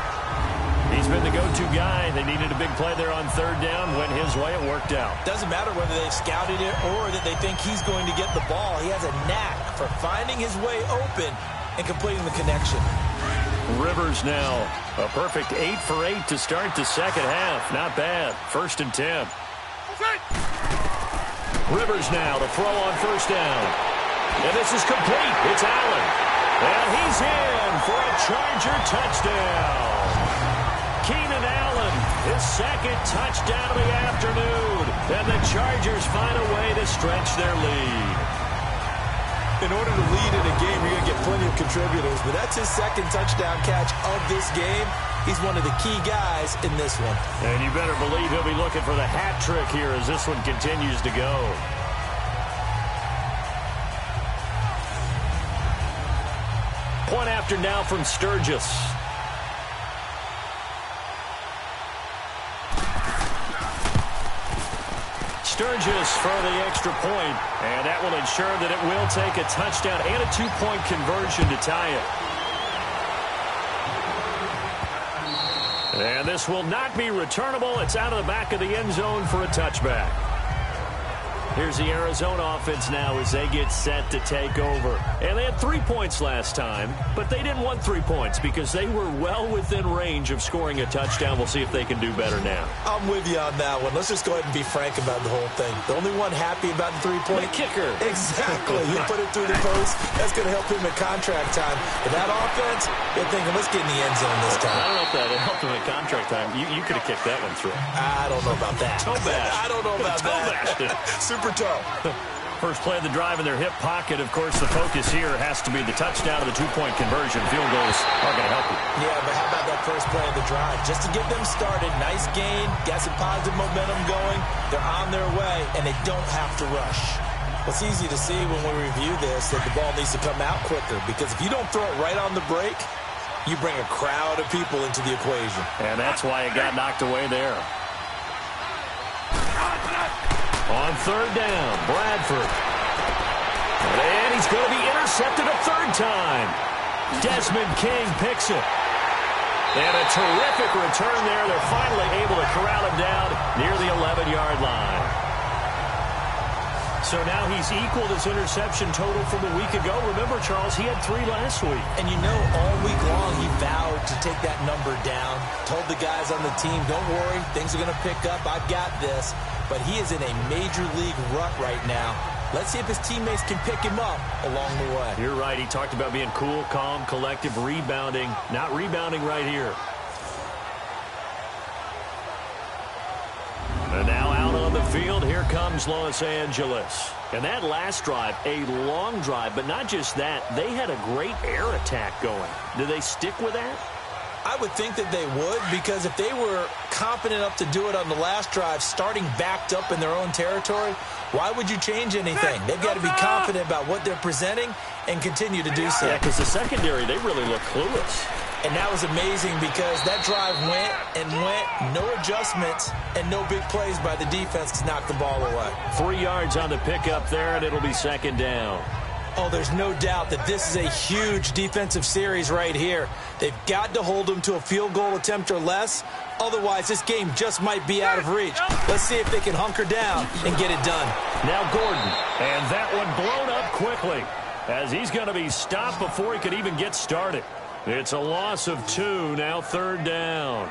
He's been the go-to guy. They needed a big play there on 3rd down. Went his way. It worked out. Doesn't matter whether they've scouted it or that they think he's going to get the ball. He has a knack for finding his way open and completing the connection. Rivers now a perfect 8 for 8 to start the second half. Not bad. 1st and 10. Rivers now to throw on 1st down. And this is complete. It's Allen. And he's in for a Charger touchdown. Keenan Allen, his 2nd touchdown of the afternoon. And the Chargers find a way to stretch their lead. In order to lead in a game, you're going to get plenty of contributors, but that's his 2nd touchdown catch of this game. He's one of the key guys in this one. And you better believe he'll be looking for the hat trick here as this one continues to go. Point after now from Sturgis. Sturgis for the extra point, and that will ensure that it will take a touchdown and a two-point conversion to tie it. And this will not be returnable. It's out of the back of the end zone for a touchback. Here's the Arizona offense now as they get set to take over. And they had 3 points last time, but they didn't want 3 points because they were well within range of scoring a touchdown. We'll see if they can do better now. I'm with you on that one. Let's just go ahead and be frank about the whole thing. The only one happy about the 3-point kicker. Exactly. You put it through the post. That's going to help him at contract time. But that offense, they're thinking, let's get in the end zone this time. I don't know if that helped him at contract time. You could have kicked that one through. I don't know about that. Toe bash. I don't know about that. Super toe. First play of the drive in their hip pocket. Of course, the focus here has to be the touchdown of the two-point conversion. Field goals are going to help you. Yeah, but how about that first play of the drive? Just to get them started, nice gain, got some positive momentum going. They're on their way, and they don't have to rush. It's easy to see when we review this that the ball needs to come out quicker, because if you don't throw it right on the break, you bring a crowd of people into the equation. And that's why it got knocked away there. On third down, Bradford. And he's going to be intercepted a third time. Desmond King picks it. And a terrific return there. They're finally able to corral him down near the 11-yard line. So now he's equaled his interception total from a week ago. Remember, Charles, he had 3 last week. And you know, all week long he vowed to take that number down. Told the guys on the team, don't worry, things are going to pick up. I've got this. But he is in a major league rut right now. Let's see if his teammates can pick him up along the way. You're right. He talked about being cool, calm, collective, rebounding. Not rebounding right here. And now out on the field, here comes Los Angeles. And that last drive, a long drive, but not just that. They had a great air attack going. Do they stick with that? I would think that they would, because if they were confident enough to do it on the last drive, starting backed up in their own territory, why would you change anything? They've got to be confident about what they're presenting and continue to do so. Yeah, because the secondary, they really look clueless. And that was amazing because that drive went and went, no adjustments, and no big plays by the defense to knock the ball away. 3 yards on the pickup there, and it'll be second down. Oh, there's no doubt that this is a huge defensive series right here. They've got to hold them to a field goal attempt or less. Otherwise, this game just might be out of reach. Let's see if they can hunker down and get it done. Now Gordon, and that one blown up quickly as he's going to be stopped before he could even get started. It's a loss of 2, now third down.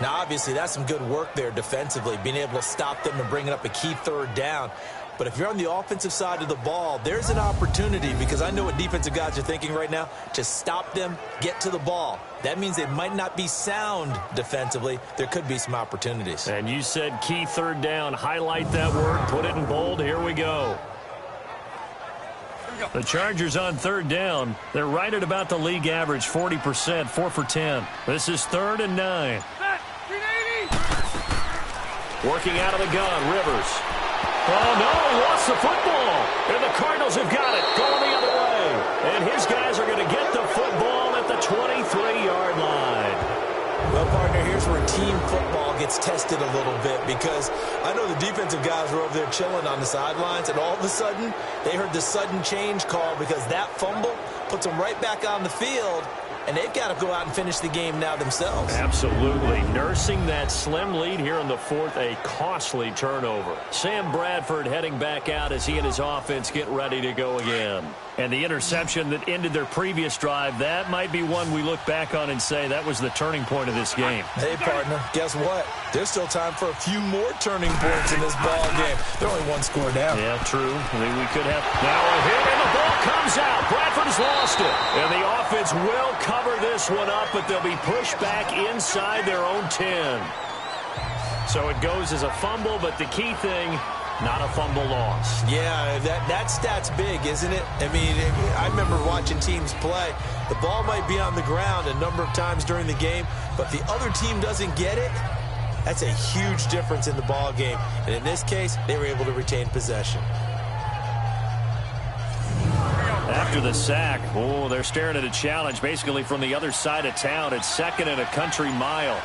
Now, obviously, that's some good work there defensively, being able to stop them and bringing up a key third down. But if you're on the offensive side of the ball, there's an opportunity, because I know what defensive guys are thinking right now, to stop them, get to the ball. That means they might not be sound defensively. There could be some opportunities. And you said key third down. Highlight that word. Put it in bold. Here we go. The Chargers on third down. They're right at about the league average, 40%, 4 for 10. This is 3rd and 9. Working out of the gun, Rivers. Oh, no, lost the football. And the Cardinals have got it, going the other way. And his guys are going to get the football at the 23-yard line. Well, partner, here's where team football gets tested a little bit, because I know the defensive guys were over there chilling on the sidelines, and all of a sudden, they heard the sudden change call because that fumble puts them right back on the field. And they've got to go out and finish the game now themselves. Absolutely. Nursing that slim lead here in the 4th, a costly turnover. Sam Bradford heading back out as he and his offense get ready to go again. And the interception that ended their previous drive, that might be one we look back on and say that was the turning point of this game. Hey, partner, guess what? There's still time for a few more turning points in this ball game. They're only 1 score down. Yeah, true. I mean, we could have now a hit, and the ball comes out. Bradford has lost it. And the offense will cover this one up, but they'll be pushed back inside their own 10. So it goes as a fumble, but the key thing, not a fumble loss. Yeah, that stat's big, isn't it? I mean, I remember watching teams play. The ball might be on the ground a number of times during the game, but if the other team doesn't get it, that's a huge difference in the ball game. And in this case, they were able to retain possession. After the sack, oh, they're staring at a challenge basically from the other side of town. It's 2nd and a country mile.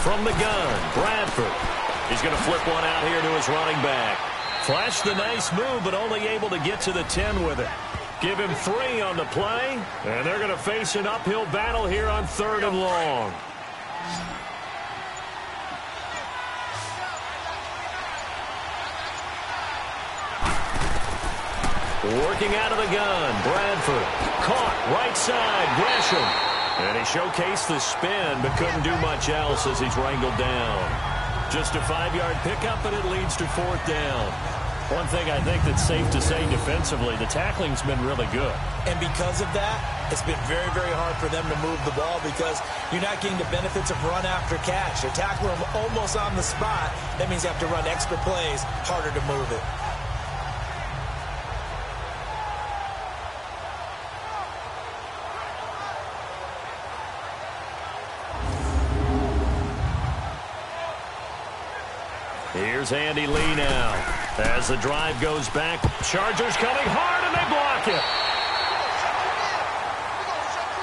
From the gun, Bradford. He's going to flip one out here to his running back. Flashed the nice move, but only able to get to the 10 with it. Give him 3 on the play, and they're going to face an uphill battle here on 3rd and long. Working out of the gun, Bradford. Caught, right side, Gresham. And he showcased the spin, but couldn't do much else as he's wrangled down. Just a 5-yard pickup, and it leads to 4th down. One thing I think that's safe to say defensively, the tackling's been really good. And because of that, it's been very, very hard for them to move the ball because you're not getting the benefits of run after catch. You're tackling them almost on the spot. That means you have to run extra plays, harder to move it. Here's Andy Lee now. As the drive goes back, Chargers coming hard, and they block it.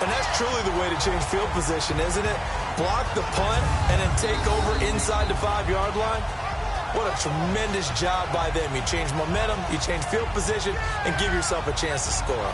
And that's truly the way to change field position, isn't it? Block the punt and then take over inside the 5-yard line. What a tremendous job by them. You change momentum, you change field position, and give yourself a chance to score.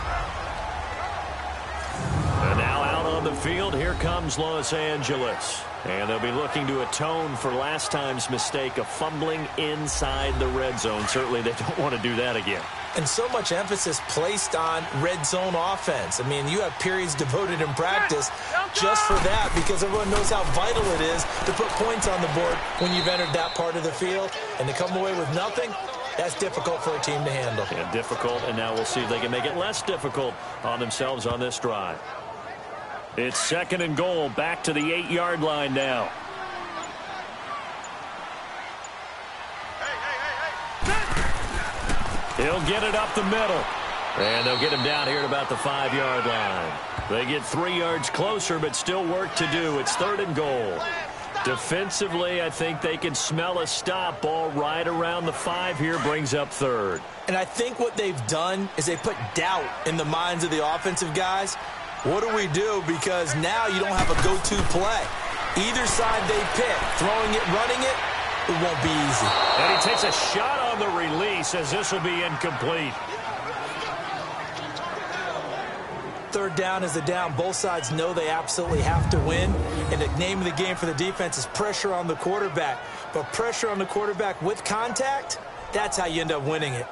And now out on the field, here comes Los Angeles. And they'll be looking to atone for last time's mistake of fumbling inside the red zone. Certainly they don't want to do that again. And so much emphasis placed on red zone offense. I mean, you have periods devoted in practice just for that because everyone knows how vital it is to put points on the board when you've entered that part of the field. And to come away with nothing, that's difficult for a team to handle. Yeah, difficult, and now we'll see if they can make it less difficult on themselves on this drive. It's 2nd and goal, back to the 8-yard line now. He'll get it up the middle. And they'll get him down here at about the 5-yard line. They get 3 yards closer, but still work to do. It's 3rd and goal. Defensively, I think they can smell a stop. Ball right around the 5 here, brings up 3rd. And I think what they've done is they put doubt in the minds of the offensive guys. What do we do? Because now you don't have a go-to play. Either side they pick, throwing it, running it, it won't be easy. And he takes a shot on the release as this will be incomplete. 3rd down is the down. Both sides know they absolutely have to win. And the name of the game for the defense is pressure on the quarterback. But pressure on the quarterback with contact, that's how you end up winning it.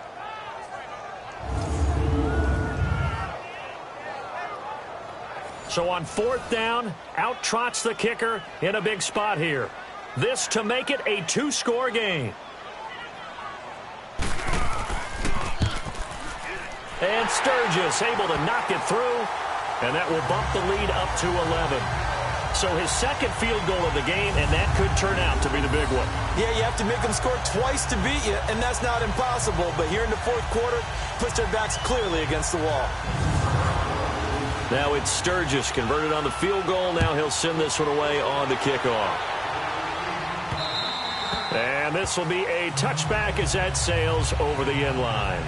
So on 4th down, out trots the kicker in a big spot here. This to make it a 2-score game. And Sturgis able to knock it through, and that will bump the lead up to 11. So his 2nd field goal of the game, and that could turn out to be the big one. Yeah, you have to make them score twice to beat you, and that's not impossible. But here in the 4th quarter, puts their backs clearly against the wall. Now it's Sturgis converted on the field goal. Now he'll send this one away on the kickoff. And this will be a touchback as that sails over the end line.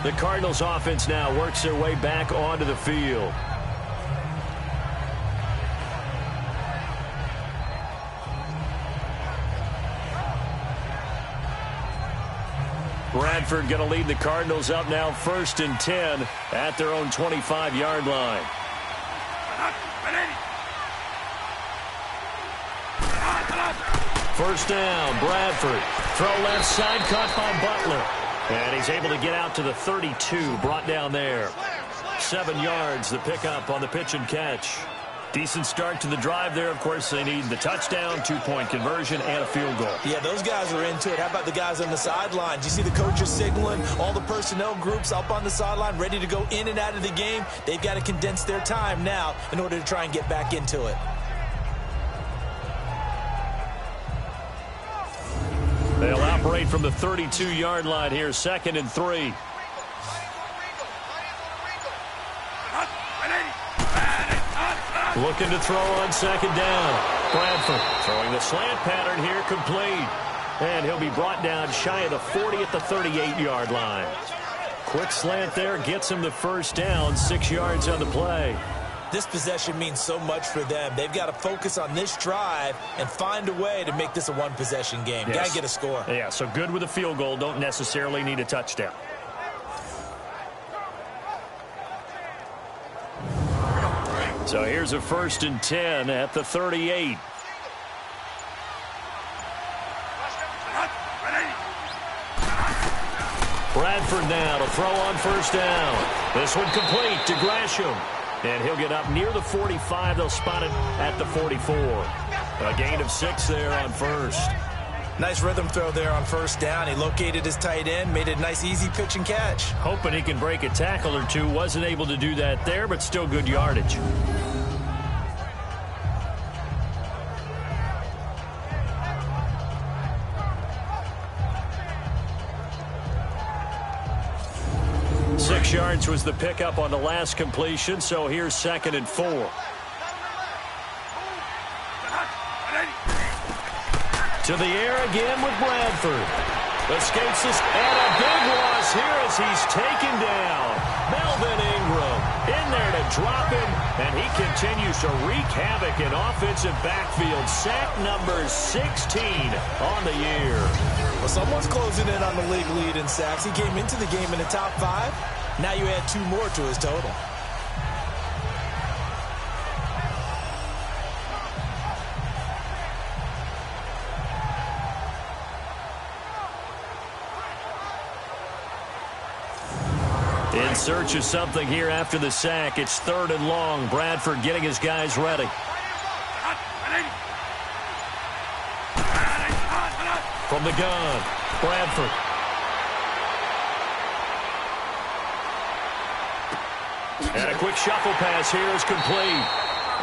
The Cardinals offense now works their way back onto the field. Bradford going to lead the Cardinals up now 1st and 10 at their own 25-yard line. First down, Bradford. Throw left side, caught by Butler. And he's able to get out to the 32, brought down there. 7 yards, the pickup on the pitch and catch. Decent start to the drive there. Of course, they need the touchdown, 2-point conversion, and a field goal. Yeah, those guys are into it. How about the guys on the sideline? Do you see the coaches signaling? All the personnel groups up on the sideline ready to go in and out of the game. They've got to condense their time now in order to try and get back into it. They'll operate from the 32-yard line here, 2nd and 3. Looking to throw on 2nd down. Bradford throwing the slant pattern here, complete. And he'll be brought down shy of the 40 at the 38-yard line. Quick slant there, gets him the first down, 6 yards on the play. This possession means so much for them. They've got to focus on this drive and find a way to make this a one-possession game. Yes. Got to get a score. Yeah, so good with a field goal. Don't necessarily need a touchdown. So here's a 1st and 10 at the 38. Bradford now to throw on 1st down. This one complete to Gresham. And he'll get up near the 45. They'll spot it at the 44. A gain of 6 there on 1st. Nice rhythm throw there on 1st down. He located his tight end, made a nice easy pitch and catch. Hoping he can break a tackle or two. Wasn't able to do that there, but still good yardage. Six yards was the pickup on the last completion, so here's 2nd and 4. To the air again with Bradford. Escapes this, and a big loss here as he's taken down. Melvin Ingram in there to drop him, and he continues to wreak havoc in offensive backfield. Sack number 16 on the year. Well, someone's closing in on the league lead in sacks. He came into the game in the top 5. Now you add 2 more to his total. In search of something here after the sack. It's 3rd and long. Bradford getting his guys ready. From the gun, Bradford. And a quick shuffle pass here is complete.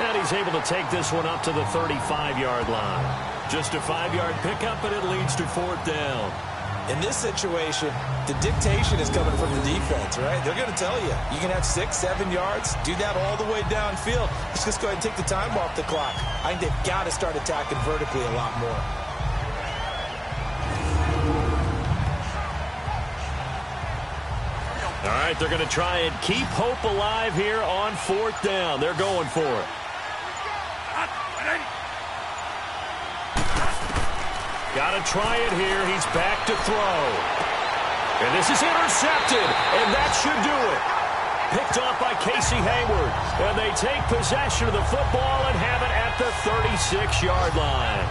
And he's able to take this one up to the 35-yard line. Just a 5-yard pickup, and it leads to 4th down. In this situation, the dictation is coming from the defense, right? They're going to tell you, you can have 6, 7 yards, do that all the way downfield. Let's just go ahead and take the time off the clock. I think they've got to start attacking vertically a lot more. All right, they're going to try and keep hope alive here on 4th down. They're going for it. Got to try it here. He's back to throw. And this is intercepted, and that should do it. Picked off by Casey Hayward. And they take possession of the football and have it at the 36-yard line.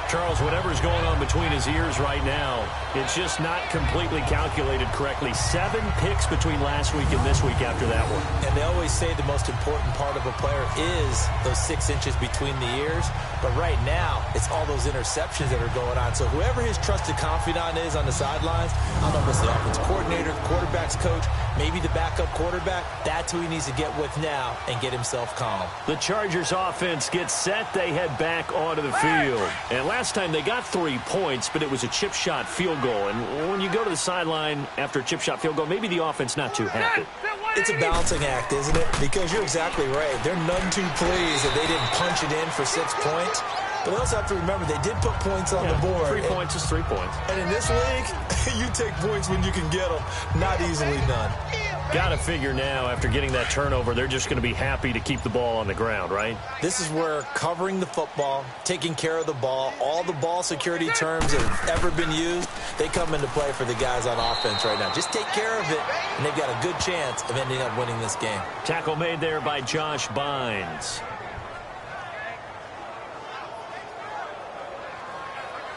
Charles, whatever's going on between his ears right now, it's just not completely calculated correctly. 7 picks between last week and this week after that one. And they always say the most important part of a player is those 6 inches between the ears. But right now, it's all those interceptions that are going on. So whoever his trusted confidant is on the sidelines, I don't know if it's the offense coordinator, the quarterback's coach, maybe the backup quarterback, that's who he needs to get with now and get himself calm. The Chargers offense gets set. They head back onto the field. And last time they got 3 points, but it was a chip shot field goal. And when you go to the sideline after a chip shot field goal, maybe the offense not too happy. It's a balancing act, isn't it? Because you're exactly right. They're none too pleased that they didn't punch it in for 6 points. But they also have to remember they did put points on the board. 3 points is 3 points. And in this league, you take points when you can get them. Not easily done. Got to figure now, after getting that turnover, they're just going to be happy to keep the ball on the ground, right? This is where covering the football, taking care of the ball, all the ball security terms that have ever been used, they come into play for the guys on offense right now. Just take care of it, and they've got a good chance of ending up winning this game. Tackle made there by Josh Bynes.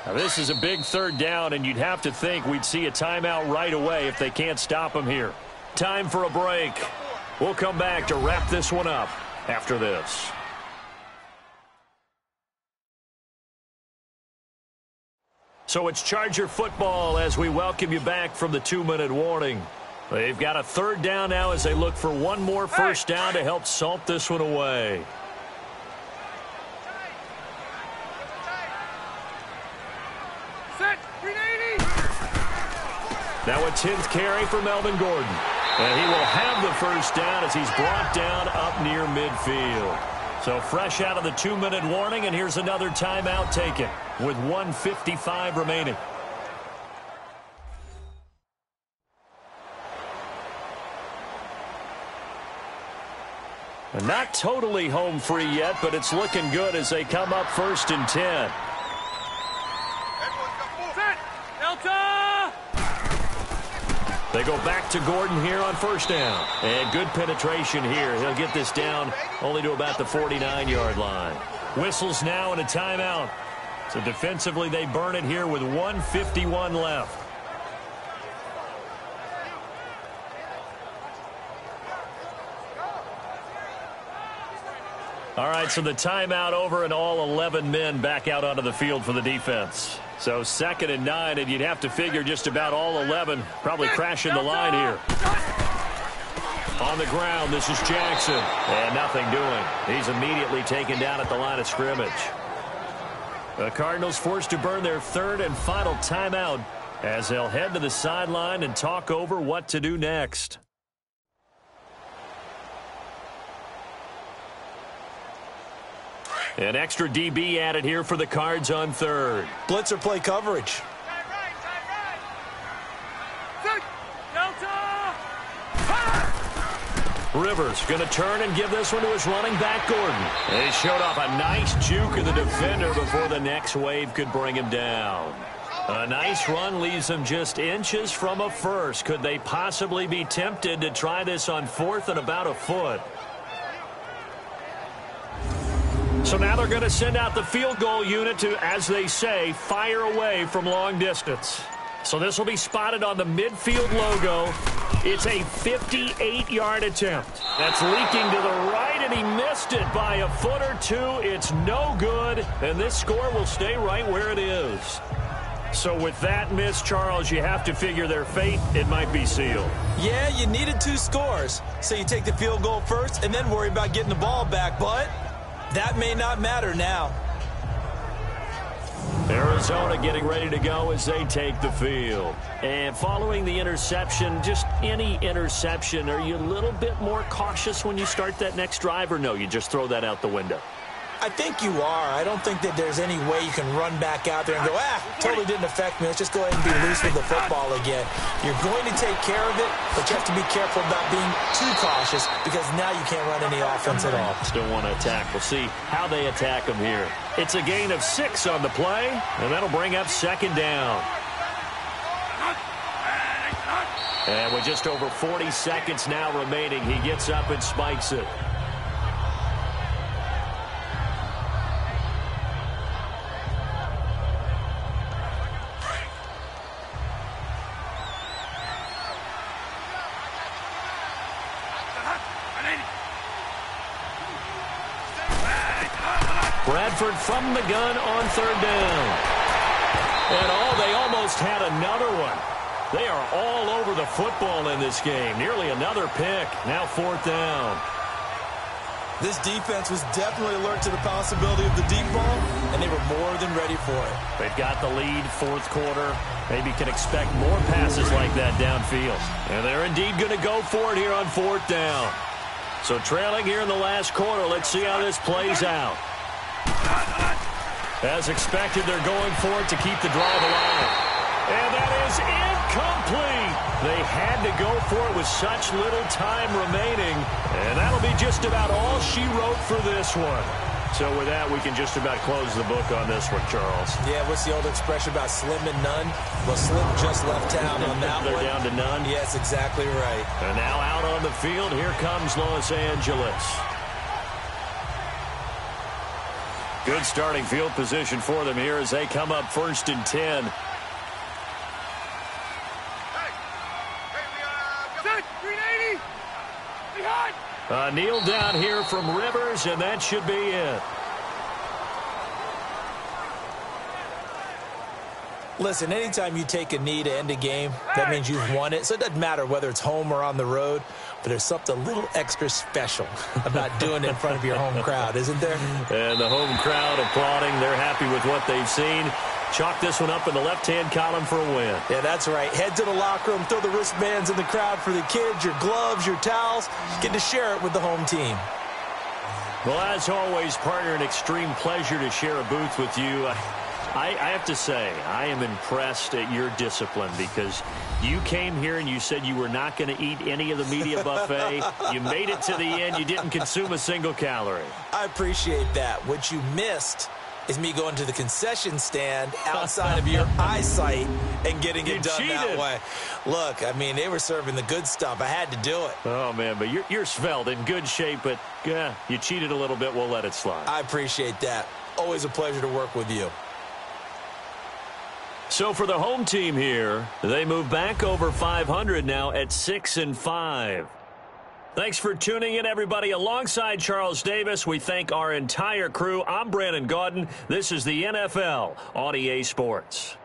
Now, this is a big 3rd down, and you'd have to think we'd see a timeout right away if they can't stop him here. Time for a break. We'll come back to wrap this one up after this. So it's Charger football as we welcome you back from the 2-minute warning. They've got a 3rd down now as they look for one more 1st down to help salt this one away. Now a 10th carry for Melvin Gordon. And he will have the 1st down as he's brought down up near midfield. So fresh out of the 2-minute warning, and here's another timeout taken with 1:55 remaining. Not totally home free yet, but it's looking good as they come up 1st and 10. Set. Delta. They go back to Gordon here on 1st down. And good penetration here. He'll get this down only to about the 49-yard line. Whistles now and a timeout. So defensively, they burn it here with 1:51 left. All right, so the timeout over and all 11 men back out onto the field for the defense. So 2nd and 9, and you'd have to figure just about all 11 probably crashing the line here. On the ground, this is Jackson. And nothing doing. He's immediately taken down at the line of scrimmage. The Cardinals forced to burn their 3rd and final timeout as they'll head to the sideline and talk over what to do next. An extra DB added here for the Cards on 3rd. Blitzer play coverage. Set. Delta. Rivers going to turn and give this one to his running back, Gordon. They showed off a nice juke of the defender before the next wave could bring him down. A nice run leaves him just inches from a first. Could they possibly be tempted to try this on 4th and about a foot? So now they're going to send out the field goal unit to, as they say, fire away from long distance. So this will be spotted on the midfield logo. It's a 58-yard attempt. That's leaking to the right, and he missed it by a foot or two. It's no good, and this score will stay right where it is. So with that miss, Charles, you have to figure their fate. It might be sealed. Yeah, you needed 2 scores. So you take the field goal first and then worry about getting the ball back, but that may not matter now. Arizona getting ready to go as they take the field. And following the interception, just any interception, are you a little bit more cautious when you start that next drive, or no, you just throw that out the window? I think you are. I don't think that there's any way you can run back out there and go, totally didn't affect me. Let's just go ahead and be loose with the football again. You're going to take care of it, but you have to be careful about being too cautious because now you can't run any offense at all. Still want to attack. We'll see how they attack them here. It's a gain of 6 on the play, and that'll bring up 2nd down. And with just over 40 seconds now remaining, he gets up and spikes it. Bradford from the gun on 3rd down. And they almost had another one. They are all over the football in this game. Nearly another pick. Now 4th down. This defense was definitely alert to the possibility of the deep ball, and they were more than ready for it. They've got the lead, 4th quarter. Maybe can expect more passes like that downfield. And they're indeed going to go for it here on 4th down. So trailing here in the last quarter, let's see how this plays out. As expected, they're going for it to keep the drive alive. And that is incomplete. They had to go for it with such little time remaining. And that'll be just about all she wrote for this one. So with that, we can just about close the book on this one, Charles. Yeah, what's the old expression about slim and none? Well, Slim just left town on that one. They're down to none? Yes, exactly right. And now out on the field, here comes Los Angeles. Good starting field position for them here as they come up 1st and 10. Set. 380. Behind. Kneel down here from Rivers, and that should be it. Listen, anytime you take a knee to end a game, that means you've won it. So it doesn't matter whether it's home or on the road, but there's something a little extra special about doing it in front of your home crowd, isn't there? And the home crowd applauding. They're happy with what they've seen. Chalk this one up in the left-hand column for a win. Yeah, that's right. Head to the locker room, throw the wristbands in the crowd for the kids, your gloves, your towels. Get to share it with the home team. Well, as always, partner, an extreme pleasure to share a booth with you. I have to say, I am impressed at your discipline because you came here and you said you were not going to eat any of the media buffet. You made it to the end. You didn't consume a single calorie. I appreciate that. What you missed is me going to the concession stand outside of your eyesight and getting it done that way. Look, I mean, they were serving the good stuff. I had to do it. Oh, man, but you're svelte, in good shape, but you cheated a little bit. We'll let it slide. I appreciate that. Always a pleasure to work with you. So for the home team here, they move back over 500 now at 6-5. Thanks for tuning in, everybody. Alongside Charles Davis, we thank our entire crew. I'm Brandon Gaudin. This is the NFL on EA Sports.